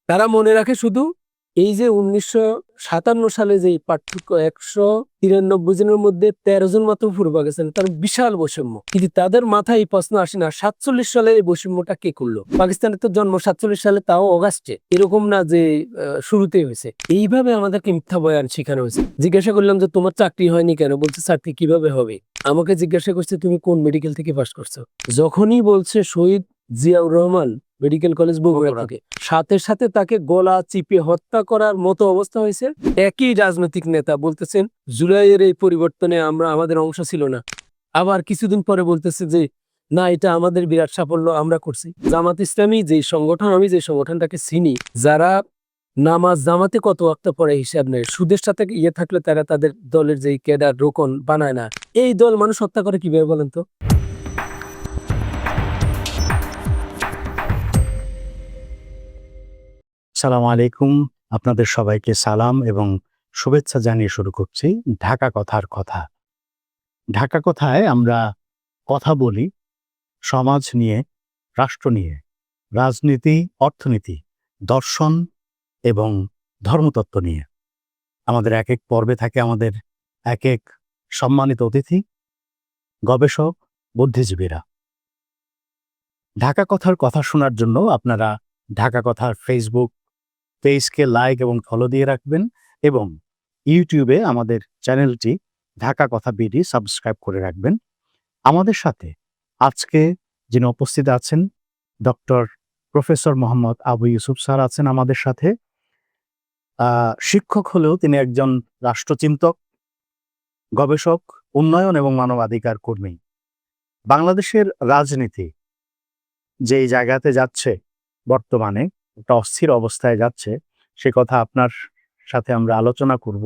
তারা মনে রাখে শুধু এই যে 1957 সালে যে পার্থক্য, 193 জনের মধ্যে 13 জন মাত্র পূর্ব পাকিস্তান, তার বিশাল বৈষম্য। কিন্তু তাদের মাথায় এই প্রশ্ন আসে না 47 সালে এই বৈষম্যটা কে করলো। পাকিস্তানের তো জন্ম 47 সালে, তাও অগাস্টে, এরকম না যে শুরুতেই হয়েছে। এইভাবে আমাদেরকে মিথ্যা বয়ান শেখানো হয়েছে। জিজ্ঞাসা করলাম যে তোমার চাকরি হয়নি কেন? বলছে চাকরি কিভাবে হবে। আমাকে জিজ্ঞাসা করছে তুমি কোন মেডিকেল থেকে পাস করছো। যখনই বলছে শহীদ জিয়াউর রহমান মেডিকেল কলেজ বগুড়া থেকে, সাথে সাথে তাকে গলা চিপে হত্যা করার মতো অবস্থা হয়েছে। একই রাজনৈতিক নেতা বলতেছেন জুলাইয়ের এই পরিবর্তনে আমাদের অংশ ছিল না। আবার কিছুদিন পরে বলতেছে যে না, এটা আমাদের বিরাট সাফল্য, আমরা করছি। জামাত ইসলামী যে সংগঠন, আমি যে সংগঠনটাকে চিনি, যারা নামাজ জামাতে কত ওয়াক্ত পরে হিসাব নেয়, সুদের সাথে থাকলে তারা তাদের দলের যে ক্যাডার রোকন বানায় না। এই দল মানুষ হত্যা করে কিভাবে বলেন তো? সালাম আলাইকুম। আপনাদের সবাইকে সালাম এবং শুভেচ্ছা জানিয়ে শুরু করছি ঢাকা কথার কথা। ঢাকা কথায় আমরা কথা বলি সমাজ নিয়ে, রাষ্ট্র নিয়ে, রাজনীতি, অর্থনীতি, দর্শন এবং ধর্মতত্ত্ব নিয়ে। আমাদের এক এক পর্বে থাকে আমাদের এক এক সম্মানিত অতিথি, গবেষক, বুদ্ধিজীবীরা। ঢাকা কথার কথা শোনার জন্য আপনারা ঢাকা কথার ফেসবুক পেজকে লাইক এবং ফলো দিয়ে রাখবেন এবং ইউটিউবে আমাদের চ্যানেলটি ঢাকা কথা বিডি সাবস্ক্রাইব করে রাখবেন। আমাদের সাথে আজকে যিনি উপস্থিত আছেন doctor professor Mohammad Abu Yusuf sir আছেন আমাদের সাথে। শিক্ষক হলেও তিনি একজন রাষ্ট্রচিন্তক, গবেষক, উন্নয়ন এবং মানবাধিকার কর্মী। বাংলাদেশের রাজনীতি যেই জায়গাতে যাচ্ছে, বর্তমানে একটা অস্থির অবস্থায় যাচ্ছে, সে কথা আপনার সাথে আমরা আলোচনা করব।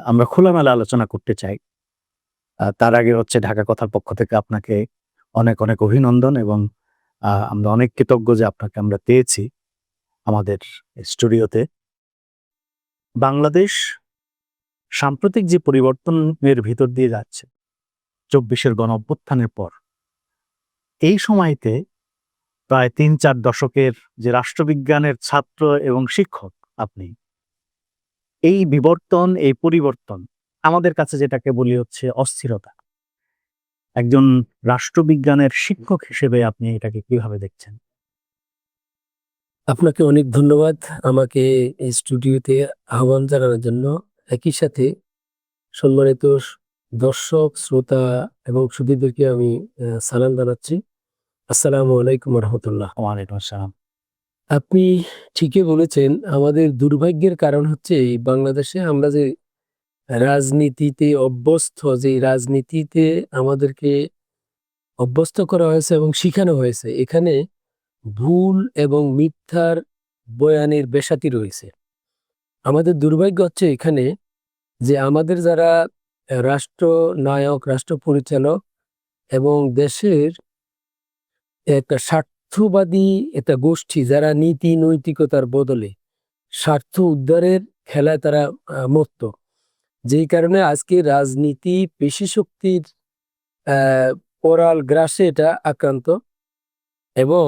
আমরা খোলামেলা আলোচনা করতে চাই। তার আগে হচ্ছে ঢাকা কথার পক্ষ থেকে আপনাকে অনেক অনেক অভিনন্দন এবং আমরা অনেক কৃতজ্ঞ যে আপনাকে আমরা পেয়েছি আমাদের স্টুডিওতে। বাংলাদেশ সাম্প্রতিক যে পরিবর্তনের ভিতর দিয়ে যাচ্ছে 24-এর গণঅভ্যুত্থানের পর, এই সময়তে প্রায় 3-4 দশকের যে রাষ্ট্রবিজ্ঞানের ছাত্র এবং শিক্ষক আপনি, এই বিবর্তন, এই পরিবর্তন আমাদের কাছে যেটাকে বলি হচ্ছে অস্থিরতা। একজন রাষ্ট্রবিজ্ঞানের শিক্ষক হিসেবে আপনি এটাকে কিভাবে দেখছেন? আপনাকে অনেক ধন্যবাদ আমাকে এই স্টুডিওতে আহ্বান জানানোর জন্য। একই সাথে সম্মানিত দর্শক, শ্রোতা এবং সুধীদেরকে আমি সালাম জানাচ্ছি। আসসালামু আলাইকুম রহমতুল্লাহ। ওয়ালাইকুম আসসালাম। আপনি ঠিকই বলেছেন, আমাদের দুর্ভাগ্যের কারণ হচ্ছে এই বাংলাদেশে আমরা যে রাজনীতিতে অভ্যস্ত, যে রাজনীতিতে আমাদেরকে অভ্যস্ত করা হয়েছে এবং শিখানো হয়েছে, এখানে ভুল এবং মিথ্যার বয়ানের বেসাতি রয়েছে। আমাদের দুর্ভাগ্য হচ্ছে এখানে যে আমাদের যারা রাষ্ট্রনায়ক, রাষ্ট্র পরিচালক এবং দেশের একটা স্বার্থবাদী একটা গোষ্ঠী, যারা নীতি নৈতিকতার বদলে স্বার্থ উদ্ধারের খেলায় তারা মত্ত। যেই কারণে আজকে রাজনীতি পেশি শক্তির ওরাল গ্রাসে এটা আক্রান্ত এবং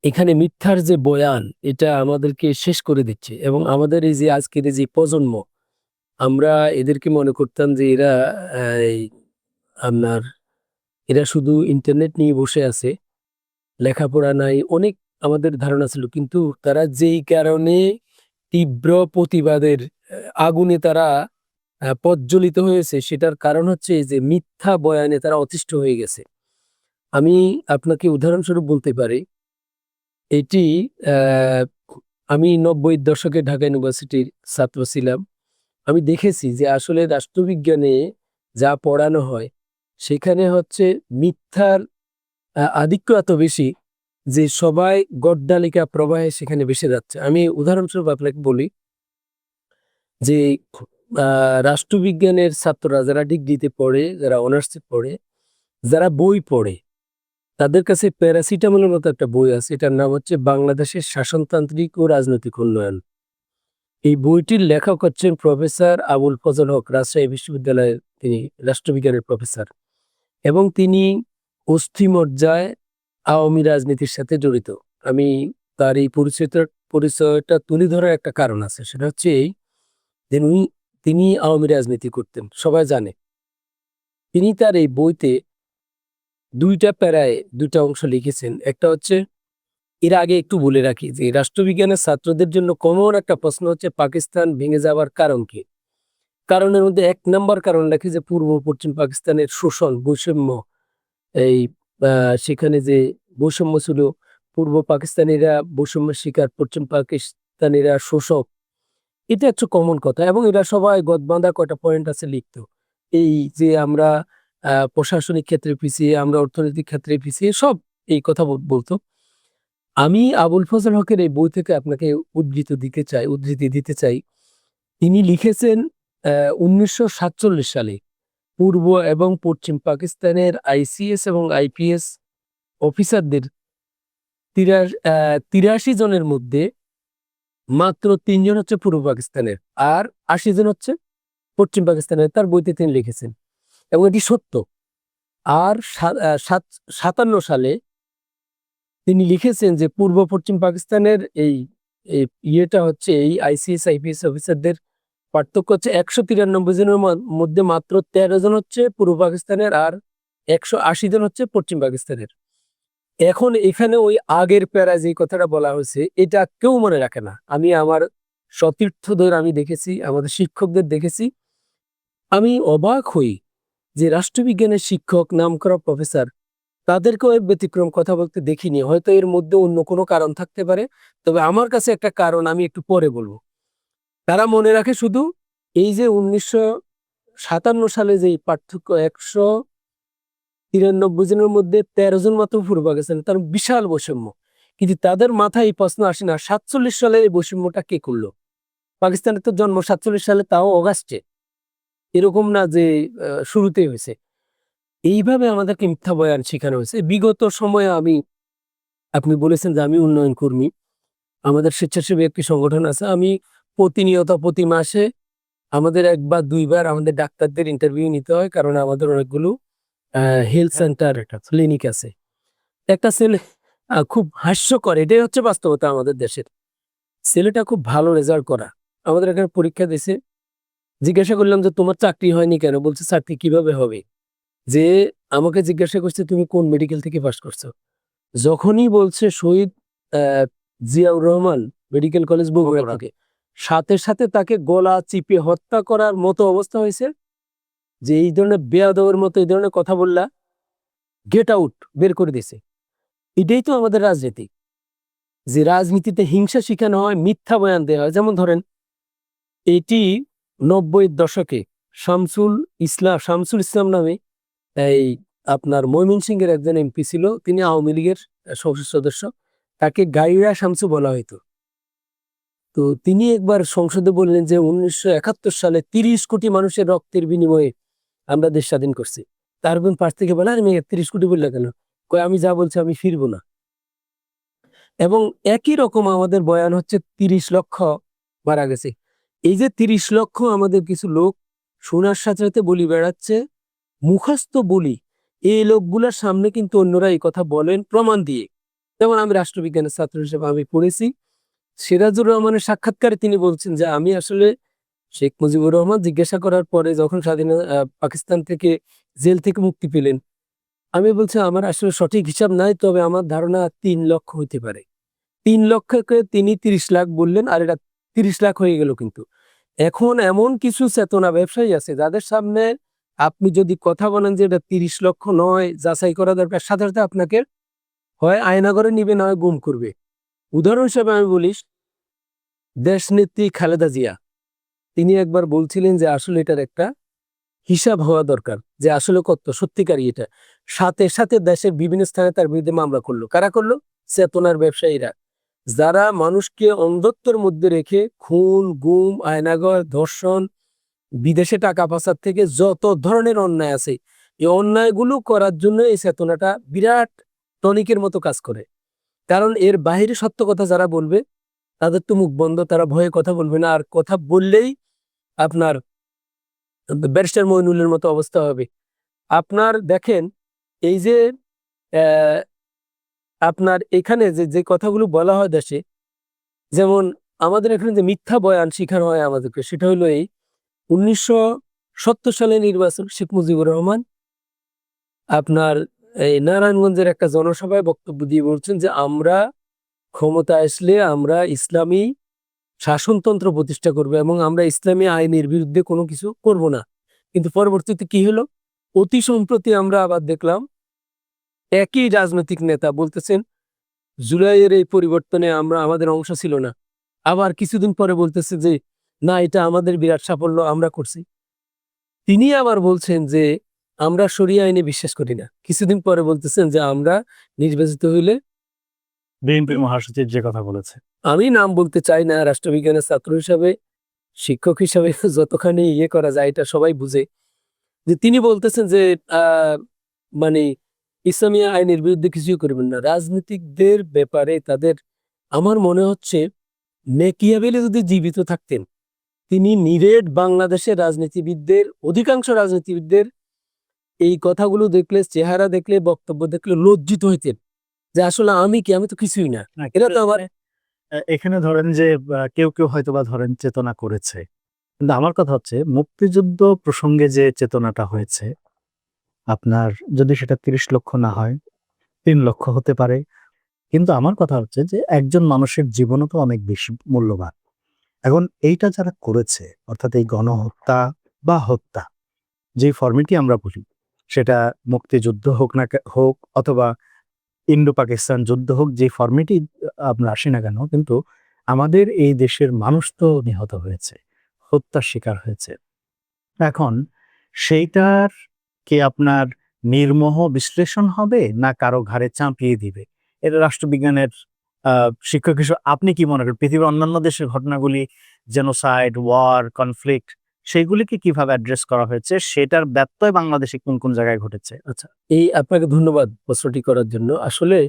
এখানে মিথ্যার যে বয়ান, এটা আমাদেরকে শেষ করে দিচ্ছে। এবং আমাদের এই যে আজকের এই যে প্রজন্ম, আমরা এদেরকে মনে করতাম যে এরা আপনার এরা শুধু ইন্টারনেট নিয়ে বসে আছে, লেখাপড়া নাই, অনেক আমাদের ধারণা ছিল। কিন্তু তারা যেই কারণে তীব্র প্রতিবাদের আগুনে তারা প্রজ্বলিত হয়েছে, সেটার কারণ হচ্ছে যে মিথ্যা বয়ানে তারা অতিষ্ঠ হয়ে গেছে। আমি আপনাকে উদাহরণস্বরূপ বলতে পারি, এটি আমি 90-এর দশকে ঢাকা ইউনিভার্সিটির ছাত্র ছিলাম। আমি দেখেছি যে আসলে রাষ্ট্রবিজ্ঞানে যা পড়ানো হয় সেখানে হচ্ছে মিথ্যার আধিক্য এত বেশি যে সবাই গড্ডালিকা প্রবাহে সেখানে ভেসে যাচ্ছে। আমি উদাহরণস্বরূপ আপনাকে বলি যে রাষ্ট্রবিজ্ঞানের ছাত্ররা যারা ডিগ্রিতে পড়ে, যারা অনার্সে পড়ে, যারা বই পড়ে, তাদের কাছে প্যারাসিটামলের মতো একটা বই আছে, এটার নাম হচ্ছে বাংলাদেশের শাসনতান্ত্রিক ও রাজনৈতিক উন্নয়ন। এই বইটির লেখক হচ্ছেন প্রফেসর আবুল ফজল হক, রাজশাহী বিশ্ববিদ্যালয়ের তিনি রাষ্ট্রবিজ্ঞানের প্রফেসর এবং তিনি অস্থিমজ্জায় আওয়ামী রাজনীতির সাথে জড়িত। আমি তার এই পরিচয়টা তুলে ধরার একটা কারণ আছে, সেটা হচ্ছে এই যে তিনি আওয়ামী রাজনীতি করতেন, সবাই জানে। তিনি তার এই বইতে দুইটা প্যারায় দুইটা অংশ লিখেছেন। একটা হচ্ছে, এর আগে একটু বলে রাখি যে রাষ্ট্রবিজ্ঞানের ছাত্রদের জন্য কমন একটা প্রশ্ন হচ্ছে পাকিস্তান ভেঙে যাওয়ার কারণ কি। কারণের মধ্যে 1 নম্বর কারণ রাখি যে পূর্ব পশ্চিম পাকিস্তানের শোষণ, বৈষম্য। এই সেখানে যে বৈষম্য ছিল, পূর্ব পাকিস্তানিরা বৈষম্যের শিকার, পশ্চিম পাকিস্তানিরা শোষক। এটা একটা কমন কথা, এবং এরা সবাই গদবাঁধা কয়টা পয়েন্ট আছে লিখতো। এই যে আমরা প্রশাসনিক ক্ষেত্রে পিছিয়ে, আমরা অর্থনৈতিক ক্ষেত্রে পিছিয়ে, সব এই কথা বলতো। আমি আবুল ফজল হকের এই বই থেকে আপনাকে উদ্ধৃতি দিতে চাই। তিনি লিখেছেন 1947 সালে পূর্ব এবং পশ্চিম পাকিস্তানের আইসিএস এবং আইপিএস অফিসারদের 83 জনের মধ্যে মাত্র 3 জন হচ্ছে পূর্ব পাকিস্তানের, আর 80 জন হচ্ছে পশ্চিম পাকিস্তানের। তার বইতে তিনি লিখেছেন, এবং এটি সত্য। আর 57 সালে তিনি লিখেছেন যে পূর্ব পশ্চিম পাকিস্তানের এই এই ইয়েটা হচ্ছে, এই আইসিএস আইপিএস অফিসারদের পার্থক্য হচ্ছে 193 জনের মধ্যে মাত্র 13 জন হচ্ছে পূর্ব পাকিস্তানের, আর 180 জন হচ্ছে পশ্চিম পাকিস্তানের। এখন এখানে ওই আগের প্যারা যে কথাটা বলা হয়েছে, এটা কেউ মনে রাখে না। আমি আমার সতীর্থদের আমি দেখেছি, আমাদের শিক্ষকদের দেখেছি, আমি অবাক হই যে রাষ্ট্রবিজ্ঞানের শিক্ষক, নামকরা প্রফেসর, তাদেরকেও এর ব্যতিক্রম কথা বলতে দেখিনি। হয়তো এর মধ্যে অন্য কোনো কারণ থাকতে পারে, তবে আমার কাছে একটা কারণ আমি একটু পরে বলবো। তারা মনে রাখে শুধু এই যে 1957 সালে যে পার্থক্য, 193 জনের মধ্যে 13 জন মাত্র পূর্ব পাকিস্তান, তার বিশাল বৈষম্য। কিন্তু তাদের মাথায় এই প্রশ্ন আসে না, 47 সালে এই বৈষম্যটা কে করলো? পাকিস্তানের তো জন্ম 47 সালে, তাও অগাস্টে, এরকম না যে শুরুতেই হয়েছে। এইভাবে আমাদেরকে মিথ্যা বয়ান শেখানো হয়েছে বিগত সময়ে। আপনি বলেছেন যে আমি উন্নয়ন কর্মী, আমাদের স্বেচ্ছাসেবী একটি সংগঠন আছে। আমি প্রতিনিয়ত প্রতি মাসে আমাদের 1 বা 2 বার আমাদের ডাক্তারদের ইন্টারভিউ নিতে হয়, কারণ আমাদের অনেকগুলো হেলথ সেন্টার, ক্লিনিক আছে। একটা ছেলে খুব হাস্যকর, এটাই হচ্ছে বাস্তবতা আমাদের দেশের। ছেলেটা খুব ভালো রেজাল্ট করা, আমাদের এখানে পরীক্ষা দিছে। জিজ্ঞাসা করলাম যে তোমার চাকরি হয়নি কেন? বলছে চাকরি কিভাবে হবে। যে আমাকে জিজ্ঞাসা করছে তুমি কোন মেডিকেল থেকে পাস করছো। যখনই বলছে শহীদ জিয়াউর রহমান মেডিকেল কলেজ বগুড়া থেকে, সাথে সাথে তাকে গলা চিপে হত্যা করার মতো অবস্থা হয়েছে। যে এই ধরনের বেয়াদবের মতো এই ধরনের কথা বললা, গেট আউট, বের করে দিছে। এটাই তো আমাদের রাজনীতি, যে রাজনীতিতে হিংসা শিখানো হয়, মিথ্যা বয়ান দেওয়া হয়। যেমন ধরেন, এটি 90-এর দশকে শামসুল ইসলাম নামে এই আপনার ময়মনসিংহের একজন এমপি ছিল, তিনি আওয়ামী লীগের সংসদ সদস্য। তাকে গাইরা শামসু বলা হইতো। তো তিনি একবার সংসদে বললেন যে 1971 সালে 30 কোটি মানুষের রক্তের বিনিময়ে আমরা দেশ স্বাধীন করছি। তার বোন পাশ থেকে বলে, আরে মেয়ে 30 কোটি বললে কেন? কয় আমি যা বলছি আমি ফিরবো না। এবং একই রকম আমাদের বয়ান হচ্ছে 30 লক্ষ মারা গেছে। এই যে 30 লক্ষ আমাদের কিছু লোক শোনার সাথে সাথে বলি বেড়াচ্ছে, মুখস্থ বলি, এই লোকগুলোর সামনে কিন্তু অন্যরা এই কথা বলেন প্রমাণ দিয়ে। যেমন আমি রাষ্ট্রবিজ্ঞানের ছাত্র হিসেবে আমি পড়েছি, সিরাজুর রহমানের সাক্ষাৎকারে তিনি বলছেন যে আমি আসলে শেখ মুজিবুর রহমান জিজ্ঞাসা করার পরে যখন পাকিস্তান থেকে জেল থেকে মুক্তি পেলেন, আমি বলছি আমার আসলে সঠিক হিসাব নাই, তবে আমার ধারণা 3 লক্ষ হইতে পারে। 3 লক্ষকে তিনি 30 লাখ বললেন, আর এটা 30 লাখ হয়ে গেল। কিন্তু এখন এমন কিছু চেতনা ব্যবসায়ী আছে যাদের সামনে আপনি যদি কথা বলেন যে এটা 30 লক্ষ নয়, যাচাই করা দরকার, সাথে সাথে আপনাকে হয় আয়নাঘরে নিবে, নয় গুম করবে। উদাহরণ হিসেবে আমি বলি, দেশনেত্রী খালেদা জিয়া, তিনি একবার বলছিলেন যে আসলে এটার একটা হিসাব হওয়া দরকার, যে আসলে কত সত্যিকারই এটা। সাথে সাথে দেশের বিভিন্ন স্থানে তার বিরুদ্ধে মামলা করলো। কারা করলো? চেতনার ব্যবসায়ীরা, যারা মানুষকে অন্ধত্বের মধ্যে রেখে খুন, গুম, আয়নাঘর, ধর্ষণ, বিদেশে টাকা পাচার থেকে যত ধরনের অন্যায় আছে, এই অন্যায়গুলো করার জন্য এই চেতনাটা বিরাট টনিকের মতো কাজ করে। কারণ এর বাহিরে সত্য কথা যারা বলবে তাদের তো মুখ বন্ধ, তারা ভয়ে কথা বলবে না। আর কথা বললেই আপনার ব্যারিস্টার মইনুলের মতো অবস্থা হবে। আপনার দেখেন, এই যে আপনার এখানে যে যে কথাগুলো বলা হয় দেশে, যেমন আমাদের এখানে যে মিথ্যা বয়ান শিখানো হয় আমাদেরকে, সেটা হলো এই 1970 সালে নির্বাচন, শেখ মুজিবুর রহমান আপনার এই নারায়ণগঞ্জের একটা জনসভায় বক্তব্য দিয়ে বলছেন যে আমরা ক্ষমতা আসলে আমরা ইসলামী শাসনতন্ত্র প্রতিষ্ঠা করবে এবং আমরা ইসলামী আইনের বিরুদ্ধে কোনো কিছু করব না। কিন্তু পরবর্তীতে কি হলো, অতি সম্প্রতি আমরা আবার দেখলাম একই রাজনৈতিক নেতা বলতেছেন জুলাইয়ের এই পরিবর্তনে আমরা আমাদের অংশ ছিল না। আবার কিছুদিন পরে বলতেছে যে না, এটা আমাদের বিরাট সাফল্য, আমরা করছি। তিনি আবার বলছেন যে আমরা শরিয়া আইনে বিশ্বাস করি না। কিছুদিন পরে বলতেছেন যে আমরা নির্বাচিত হইলে, বিএনপির মহাসচিব যে কথা বলেছে, আমি নাম বলতে চাই না, রাষ্ট্রবিজ্ঞানের ছাত্র হিসাবে শিক্ষক হিসাবে যতখানি ইয়ে করা যায় এটা সবাই বুঝে, যে তিনি বলতেছেন যে মানে ইসলামী আইনের বিরুদ্ধে কিছুই করবেন না। রাজনীতিকদের ব্যাপারে তাদের, আমার মনে হচ্ছে মেকিয়াভেলি যদি জীবিত থাকতেন, তিনি নিরেট বাংলাদেশের রাজনীতিবিদদের, অধিকাংশ রাজনীতিবিদদের এই কথাগুলো দেখলে, চেহারা দেখলে, বক্তব্য দেখলে লজ্জিত হইতেন যে আসলে আমি কি, আমি তো কিছুই না, এটা তো আমার। এখানে ধরেন যে কেউ কেউ হয়তো বা ধরেন চেতনা করেছে, কিন্তু আমার কথা হচ্ছে মুক্তিযুদ্ধ প্রসঙ্গে যে চেতনাটা হয়েছে, আপনার যদি সেটা 30 লক্ষ না হয়, 3 লক্ষ হতে পারে, কিন্তু আমার কথা হচ্ছে যে একজন মানুষের জীবনও তো অনেক বেশি মূল্যবান। এখন এইটা যারা করেছে, অর্থাৎ এই গণহত্যা বা হত্যা, যে ফর্মেটই আমরা বলি, সেটা মুক্তিযুদ্ধ হোক না হোক অথবা ইন্ডো পাকিস্তান যুদ্ধ হোক, যে ফর্মেটই আমরা আসি না কেন, কিন্তু আমাদের এই দেশের মানুষ তো নিহত হয়েছে, হত্যার শিকার হয়েছে। এখন সেইটার কি আপনার নির্মোহ বিশ্লেষণ হবে না কারো ঘাড়ে চাপিয়ে দিবে? এটা রাষ্ট্রবিজ্ঞানের শিক্ষক হিসেবে আপনি কি মনে করেন পৃথিবীর অন্যান্য দেশের ঘটনাগুলি, জেনোসাইড, ওয়ার, কনফ্লিক্ট, সেইগুলিকে কিভাবে অ্যাড্রেস করা হয়েছে, সেটার ব্যত্যয় বাংলাদেশে কোন কোন জায়গায় ঘটেছে? আচ্ছা, এই আপনাকে ধন্যবাদ প্রশ্নটি করার জন্য। আসলে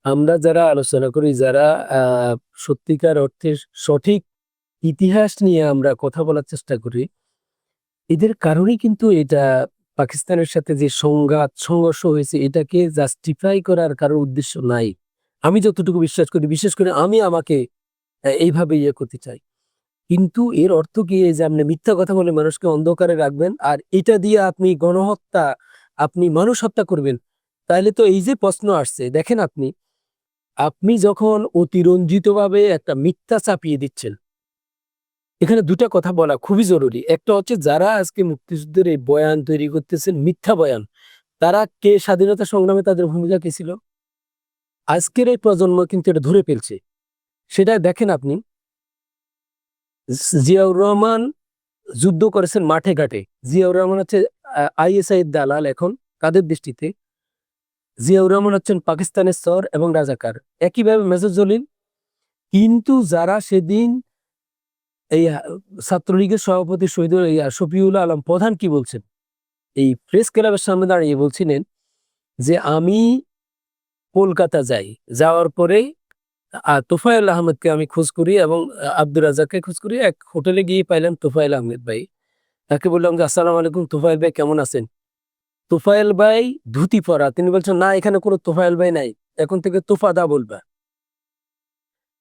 আমরা যারা আলোচনা করি, যারা আহ সত্যিকার অর্থে সঠিক ইতিহাস নিয়ে আমরা কথা বলার চেষ্টা করি, এদের কারণেই কিন্তু এটা পাকিস্তানের সাথে যে সংঘাত সংঘর্ষ হয়েছে, এটাকে জাস্টিফাই করার কারোর উদ্দেশ্য নাই। আমি যতটুকু বিশ্বাস করি, বিশেষ করে আমি আমাকে এইভাবে ইয়ে করতে চাই। কিন্তু এর অর্থ কি এই যে আপনি মিথ্যা কথা বলে মানুষকে অন্ধকারে রাখবেন আর এটা দিয়ে আপনি গণহত্যা, আপনি মানুষ হত্যা করবেন? তাহলে তো এই যে প্রশ্ন আসছে, দেখেন আপনি আপনি যখন অতিরঞ্জিতভাবে একটা মিথ্যা চাপিয়ে দিচ্ছেন, এখানে দুটা কথা বলা খুবই জরুরি। একটা হচ্ছে যারা আজকে মুক্তিযুদ্ধের এই বয়ান তৈরি করতেছেন, মিথ্যা বয়ান, তারা কে, স্বাধীনতা সংগ্রামে তাদের ভূমিকা কি ছিল? আজকের এই প্রজন্ম কিন্তু এটা ধরে ফেলছে। সেটা দেখেন আপনি, জিয়াউর রহমান যুদ্ধ করেছেন মাঠে ঘাটে। জিয়াউর রহমান হচ্ছে আইএসআই এর দালাল এখন কাদের দৃষ্টিতে। জিয়াউর রহমান হচ্ছেন পাকিস্তানের সর এবং রাজাকার, একইভাবে মেজর জলিল। কিন্তু যারা সেদিন এই ছাত্রলীগের সভাপতি শহীদুল শফিউল আলম প্রধান কি বলছেন, এই প্রেস ক্লাবের সামনে দাঁড়িয়ে বলছিলেন যে আমি কলকাতা যাই, যাওয়ার পরে তোফায়েল আহমেদকে আমি খোঁজ করি এবং আব্দুর রাজাককে খোঁজ করি। এক হোটেলে গিয়ে পাইলাম তোফায়েল আহমেদ ভাই। তাকে বললাম যে আসসালামু আলাইকুম, তোফায়েল ভাই কেমন আছেন? তোফায়েল ভাই ধুতি পরা, তিনি বলছেন না, এখানে কোনো তোফায়েল ভাই নাই, এখন থেকে তোফাদা বলবা।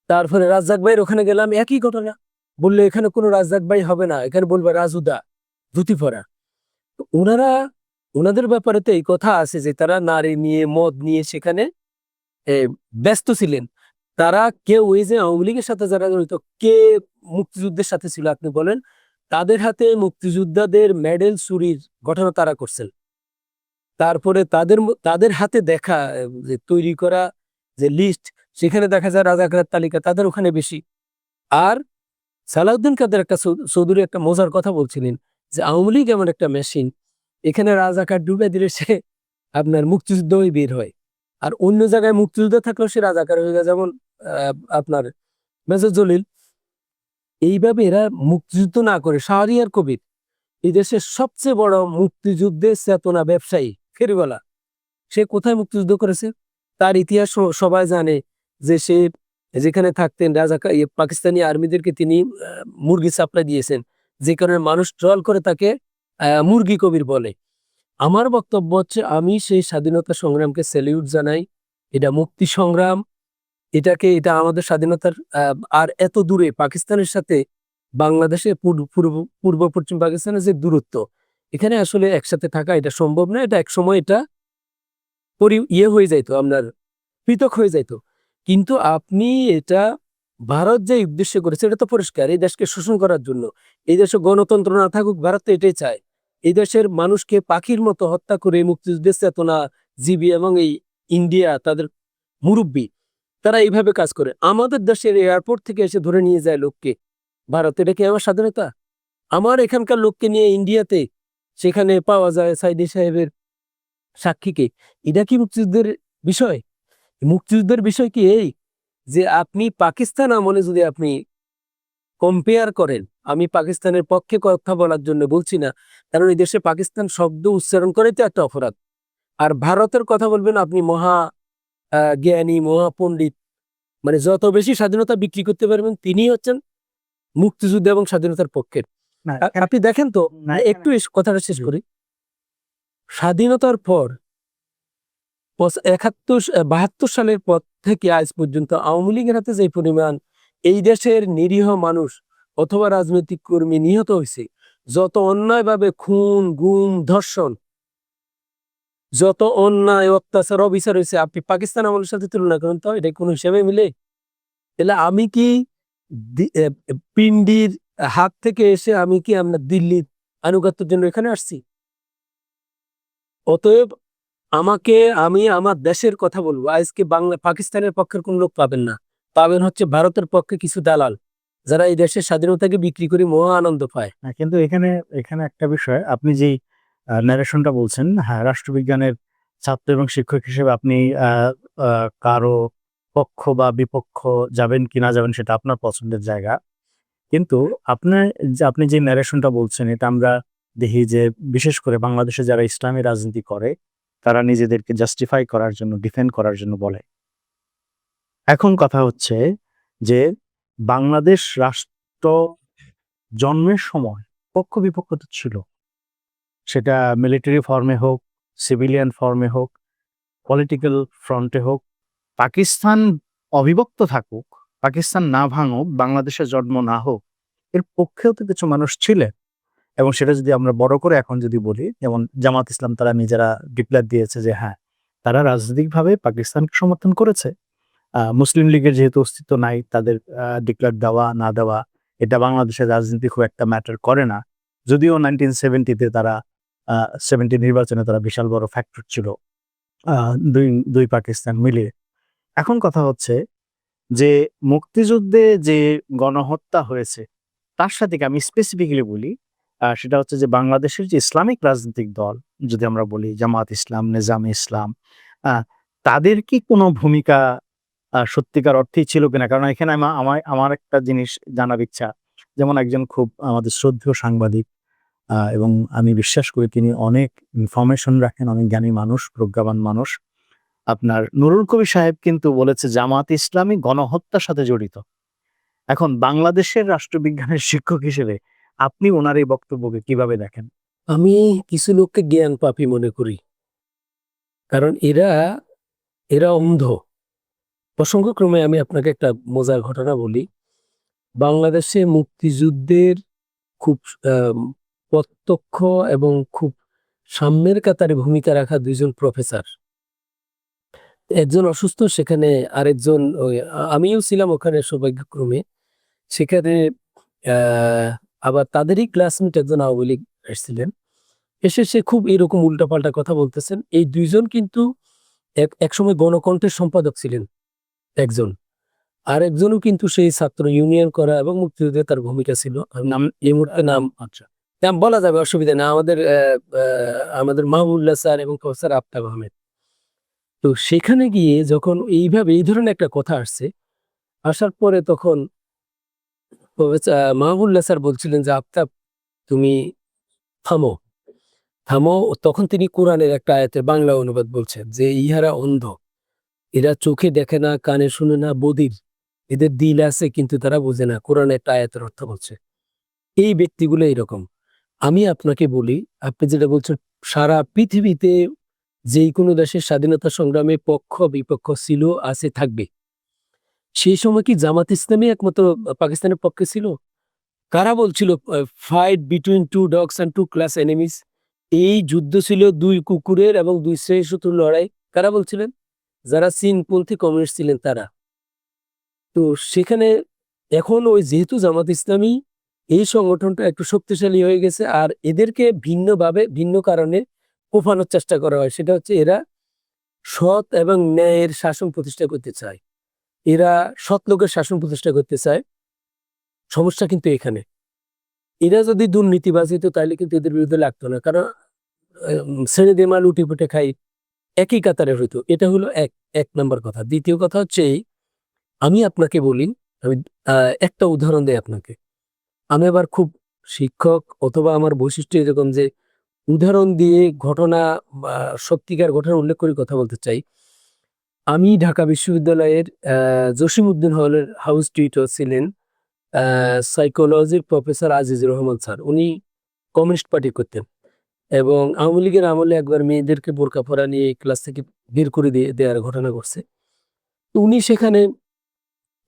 তারপরে রাজ্জাক ভাইয়ের ওখানে গেলাম, একই ঘটনা, বললে এখানে কোনো রাজ্জাক ভাই হবে না, এখানে বলবা রাজুদা, ধুতি পরা। তো ওনারা, ওনাদের ব্যাপারে তো এই কথা আছে যে তারা নারী নিয়ে, মদ নিয়ে সেখানে ব্যস্ত ছিলেন। তারা কেউ ওই যে আওয়ামী লীগের সাথে যারা জড়িত, কে মুক্তিযুদ্ধের সাথে ছিল আপনি বলেন? তাদের হাতে মুক্তিযোদ্ধাদের মেডেল চুরির ঘটনা তারা করছেন। তারপরে তাদের হাতে দেখা যে তৈরি করা যে লিস্ট, সেখানে দেখা যায় রাজাকারের তালিকা তাদের ওখানে বেশি। আর সালাউদ্দিন কাদের একটা চৌধুরী একটা মজার কথা বলছিলেন যে আওয়ামী লীগ এমন একটা মেশিন, এখানে রাজাকার ডুবে দিলে সে আপনার মুক্তিযুদ্ধ হয়ে বের হয়, আর অন্য জায়গায় মুক্তিযুদ্ধ থাকলেও সে রাজাকার হয়ে যায়, যেমন আপনার মেজর জলিল। এইভাবে এরা মুক্তিযুদ্ধ না করে, শাহরিয়ার কবির এই দেশের সবচেয়ে বড় মুক্তিযুদ্ধের চেতনা ব্যবসায়ী, ফেরিওয়ালা, সে কোথায় মুক্তিযুদ্ধ করেছে? তার ইতিহাস সবাই জানে যে সে যেখানে থাকতেন পাকিস্তানি আর্মিদেরকে তিনি মুরগি সাপ্লাই দিয়েছেন, যে কারণে মানুষ ট্রল করে তাকে মুরগি কবির বলে। আমার বক্তব্য হচ্ছে আমি সেই স্বাধীনতা সংগ্রামকে স্যালিউট জানাই, এটা মুক্তি সংগ্রাম, এটা আমাদের স্বাধীনতার আর এত দূরে পাকিস্তানের সাথে বাংলাদেশে পূর্ব পশ্চিম পাকিস্তানের যে দূরত্ব, এখানে আসলে একসাথে থাকা এটা সম্ভব না। এটা একসময় এটা হয়ে যাইতো, আপনার পৃথক হয়ে যাইতো। কিন্তু আপনি এটা ভারত যে উদ্দেশ্য করেছে এটা তো পরিষ্কার, এই দেশকে শোষণ করার জন্য। এই দেশে গণতন্ত্র না থাকুক, ভারত তো এটাই চায়। এই দেশের মানুষকে পাখির মতো হত্যা করে মুক্তিযুদ্ধের চেতনা জীবী এবং এই ইন্ডিয়া তাদের মুরব্বী তারা এইভাবে কাজ করে। আমাদের দেশের এয়ারপোর্ট থেকে এসে ধরে নিয়ে যায় লোককে ভারত। এটা কি আমার স্বাধীনতা? আমার এখানকার লোককে নিয়ে ইন্ডিয়াতে সেখানে পাওয়া যায় সাইদি সাহেবের সাক্ষীকে। এটা কি মুক্তিযুদ্ধের বিষয়? মুক্তিযুদ্ধের বিষয় কি এই যে আপনি পাকিস্তান আমলে যদি আপনি কম্পেয়ার করেন, আমি পাকিস্তানের পক্ষে কথা বলার জন্য বলছি না, কারণ এই দেশে পাকিস্তান শব্দ উচ্চারণ করে তো একটা অপরাধ। আর ভারতের কথা বলবেন আপনি মহা জ্ঞানী, মহা পণ্ডিত, মানে যত বেশি স্বাধীনতা বিক্রি করতে পারবেন তিনি হচ্ছেন মুক্তিযুদ্ধ এবং স্বাধীনতার পক্ষের। না, আপনি দেখেন তো, না, একটু কথাটা শেষ করি। স্বাধীনতার পর 72 সালের পর থেকে আজ পর্যন্ত আওয়ামী লীগের হাতে যে পরিমাণ এই দেশের নিরীহ মানুষ অথবা রাজনৈতিক কর্মী নিহত হয়েছে, যত অন্যায়ভাবে খুন গুম ধর্ষণ, যত অন্যায় অত্যাচার অবিচার হয়েছে, আপনি পাকিস্তান আমলের সাথে তুলনা করেন তো, এটা কোন হিসেবে মিলে? তাহলে আমি কি পিন্ডির হাত থেকে এসে আমি কি আমরা দিল্লির আনুগত্যের জন্য এখানে আসছি? অতএব আমি আমার দেশের কথা বলবো। আজকে পাকিস্তানের পক্ষের কোন লোক পাবেন না, পাবেন হচ্ছে ভারতের পক্ষে কিছু দালাল, যারা এই দেশের স্বাধীনতাকে বিক্রি করে মহা আনন্দ পায়। না, কিন্তু এখানে এখানে একটা বিষয়, আপনি যেই ন্যারেশনটা বলছেন, হ্যাঁ, রাষ্ট্রবিজ্ঞানের ছাত্র এবং শিক্ষক হিসেবে আপনি কারো পক্ষ বা বিপক্ষ যাবেন কি না যাবেন সেটা আপনার পছন্দের জায়গা। কিন্তু আপনি যে ন্যারেশনটা বলছেন, এটা আমরা দেখি যে বিশেষ করে বাংলাদেশে যারা ইসলামী রাজনীতি করে তারা নিজেদেরকে জাস্টিফাই করার জন্য, ডিফেন্ড করার জন্য বলে। এখন কথা হচ্ছে যে বাংলাদেশ রাষ্ট্র জন্মের সময় পক্ষ বিপক্ষ তো ছিল, সেটা মিলিটারি ফর্মে হোক, সিভিলিয়ান ফর্মে হোক, পলিটিক্যাল ফ্রন্টে হোক। পাকিস্তান অবিভক্ত থাকুক, পাকিস্তান না ভাঙুক, বাংলাদেশে জন্ম না হোক, এর পক্ষেও তো কিছু মানুষ ছিলেন। এবং সেটা যদি আমরা বড় করে এখন যদি বলি, যেমন জামাত ইসলাম, তারা নিজেরা ডিক্লেয়ার দিয়েছে যে হ্যাঁ, তারা রাজনৈতিকভাবে পাকিস্তানকে সমর্থন করেছে। মুসলিম লীগের যেহেতু অস্তিত্ব নাই, তাদের ডিক্লেয়ার দেওয়া না দেওয়া এটা বাংলাদেশের রাজনীতি খুব একটা ম্যাটার করে না। যদিও 1970-তে তারা 70 নির্বাচনে তারা বিশাল বড় ফ্যাক্টর ছিল দুই পাকিস্তান মিলিয়ে। এখন কথা হচ্ছে যে মুক্তিযুদ্ধে যে গণহত্যা হয়েছে তার সাথে আমি স্পেসিফিক্যালি বলি, সেটা হচ্ছে যে বাংলাদেশের যে ইসলামিক রাজনৈতিক দল, যদি আমরা বলি জামাত ইসলাম, নেজামে ইসলাম, তাদের কি কোনো ভূমিকা সত্যিকার অর্থেই ছিল কিনা? কারণ এখানে আমার একটা জিনিস জানার ইচ্ছা। যেমন একজন খুব আমাদের শ্রদ্ধেয় সাংবাদিক, এবং আমি বিশ্বাস করি তিনি অনেক ইনফরমেশন রাখেন, অনেক জ্ঞানী মানুষ, প্রজ্ঞাবান মানুষ। আপনার নুরুল কবির সাহেব কিন্তু বলেছে জামাত ইসলামী গণহত্যার সাথে জড়িত। এখন বাংলাদেশের রাষ্ট্রবিজ্ঞানের শিক্ষক হিসেবে আপনি ওনার এই বক্তব্যকে কিভাবে দেখেন? আমি কিছু লোককে জ্ঞান পাপী মনে করি, কারণ এরা এরা অন্ধ। প্রসঙ্গক্রমে আমি আপনাকে একটা মজার ঘটনা বলি। বাংলাদেশে মুক্তিযুদ্ধের খুব প্রত্যক্ষ এবং খুব সাম্যের কাতারে ভূমিকা রাখা দুইজন প্রফেসর, একজন অসুস্থ, সেখানে আরেকজন আমিও ছিলাম ওখানে সৌভাগ্যক্রমে। সেখানে আবার তাদেরই ক্লাসমেট একজন আওয়ামী লীগ এসেছিলেন, এসে সে খুব এরকম উল্টাপাল্টা কথা বলতেছেন। এই দুইজন কিন্তু একসময় গণকণ্ঠের সম্পাদক ছিলেন একজন, আর একজনও কিন্তু সেই ছাত্র ইউনিয়ন করা এবং মুক্তিযুদ্ধে তার ভূমিকা ছিল। নাম এই মুহূর্তে নাম আচ্ছা, নাম বলা যাবে, অসুবিধা না। আমাদের মাহমুদুল্লাহ স্যার এবং প্রফেসর আফতাব আহমেদ। তো সেখানে গিয়ে যখন এইভাবে এই ধরনের একটা কথা আসছে, আসার পরে তখন মাহমুদুল্লাহ স্যার বলছিলেন যে আফতাব তুমি থামো থামো। তখন তিনি কোরআনের একটা আয়াতের বাংলা অনুবাদ বলছেন যে ইহারা অন্ধ, এরা চোখে দেখে না, কানে শুনে না, বধির, এদের দিল আছে কিন্তু তারা বোঝে না। কোরআনের একটা আয়াতের অর্থ বলছে। এই ব্যক্তিগুলো এরকম। আমি আপনাকে বলি, আপনি যেটা বলছেন সারা পৃথিবীতে যেই কোনো দেশের স্বাধীনতা সংগ্রামে পক্ষ বিপক্ষ ছিল, আছে, থাকবে। সেই সময় কি জামাত ইসলামী একমাত্র পাকিস্তানের পক্ষে ছিল? কারা বলছিল fight between two dogs and two class enemies? এই যুদ্ধ ছিল দুই কুকুরের এবং দুই শ্রেণীর শত্রুর লড়াই। কারা বলছিলেন? যারা চীনপন্থী কমিউনিস্ট ছিলেন তারা। তো সেখানে এখন ওই যেহেতু জামাত ইসলামী এই সংগঠনটা একটু শক্তিশালী হয়ে গেছে, আর এদেরকে ভিন্নভাবে ভিন্ন কারণে কোপানোর চেষ্টা করা হয়। সেটা হচ্ছে এরা সৎ এবং ন্যায়ের শাসন প্রতিষ্ঠা করতে চায়, এরা সৎ লোকের শাসন প্রতিষ্ঠা করতে চায়। সমস্যা কিন্তু এখানে, এরা যদি দুর্নীতিবাজ হইতো তাহলে কিন্তু এদের বিরুদ্ধে লাগতো না, কারণ ছেড়ে দিয়ে মাল উঠে পুটে খাই একই কাতারে হইতো। এটা হলো এক এক নম্বর কথা। দ্বিতীয় কথা হচ্ছে আমি আপনাকে বলি, আমি একটা উদাহরণ দেই আপনাকে। আমি আবার খুব শিক্ষক অথবা আমার বৈশিষ্ট্য এরকম যে উদাহরণ দিয়ে ঘটনা বা সত্যিকার ঘটনা উল্লেখ করে কথা বলতে চাই। আমি ঢাকা বিশ্ববিদ্যালয়ের জসিমউদ্দিন হলের হাউস টিউটর ছিলেন সাইকোলজির প্রফেসর আজিজুর রহমান স্যার। উনি কমিউনিস্ট পার্টি করতেন এবং আওয়ামী লীগের আমলে একবার মেয়েদেরকে বোরকা পরা নিয়ে ক্লাস থেকে বের করে দেওয়ার ঘটনা ঘটছে। তো উনি সেখানে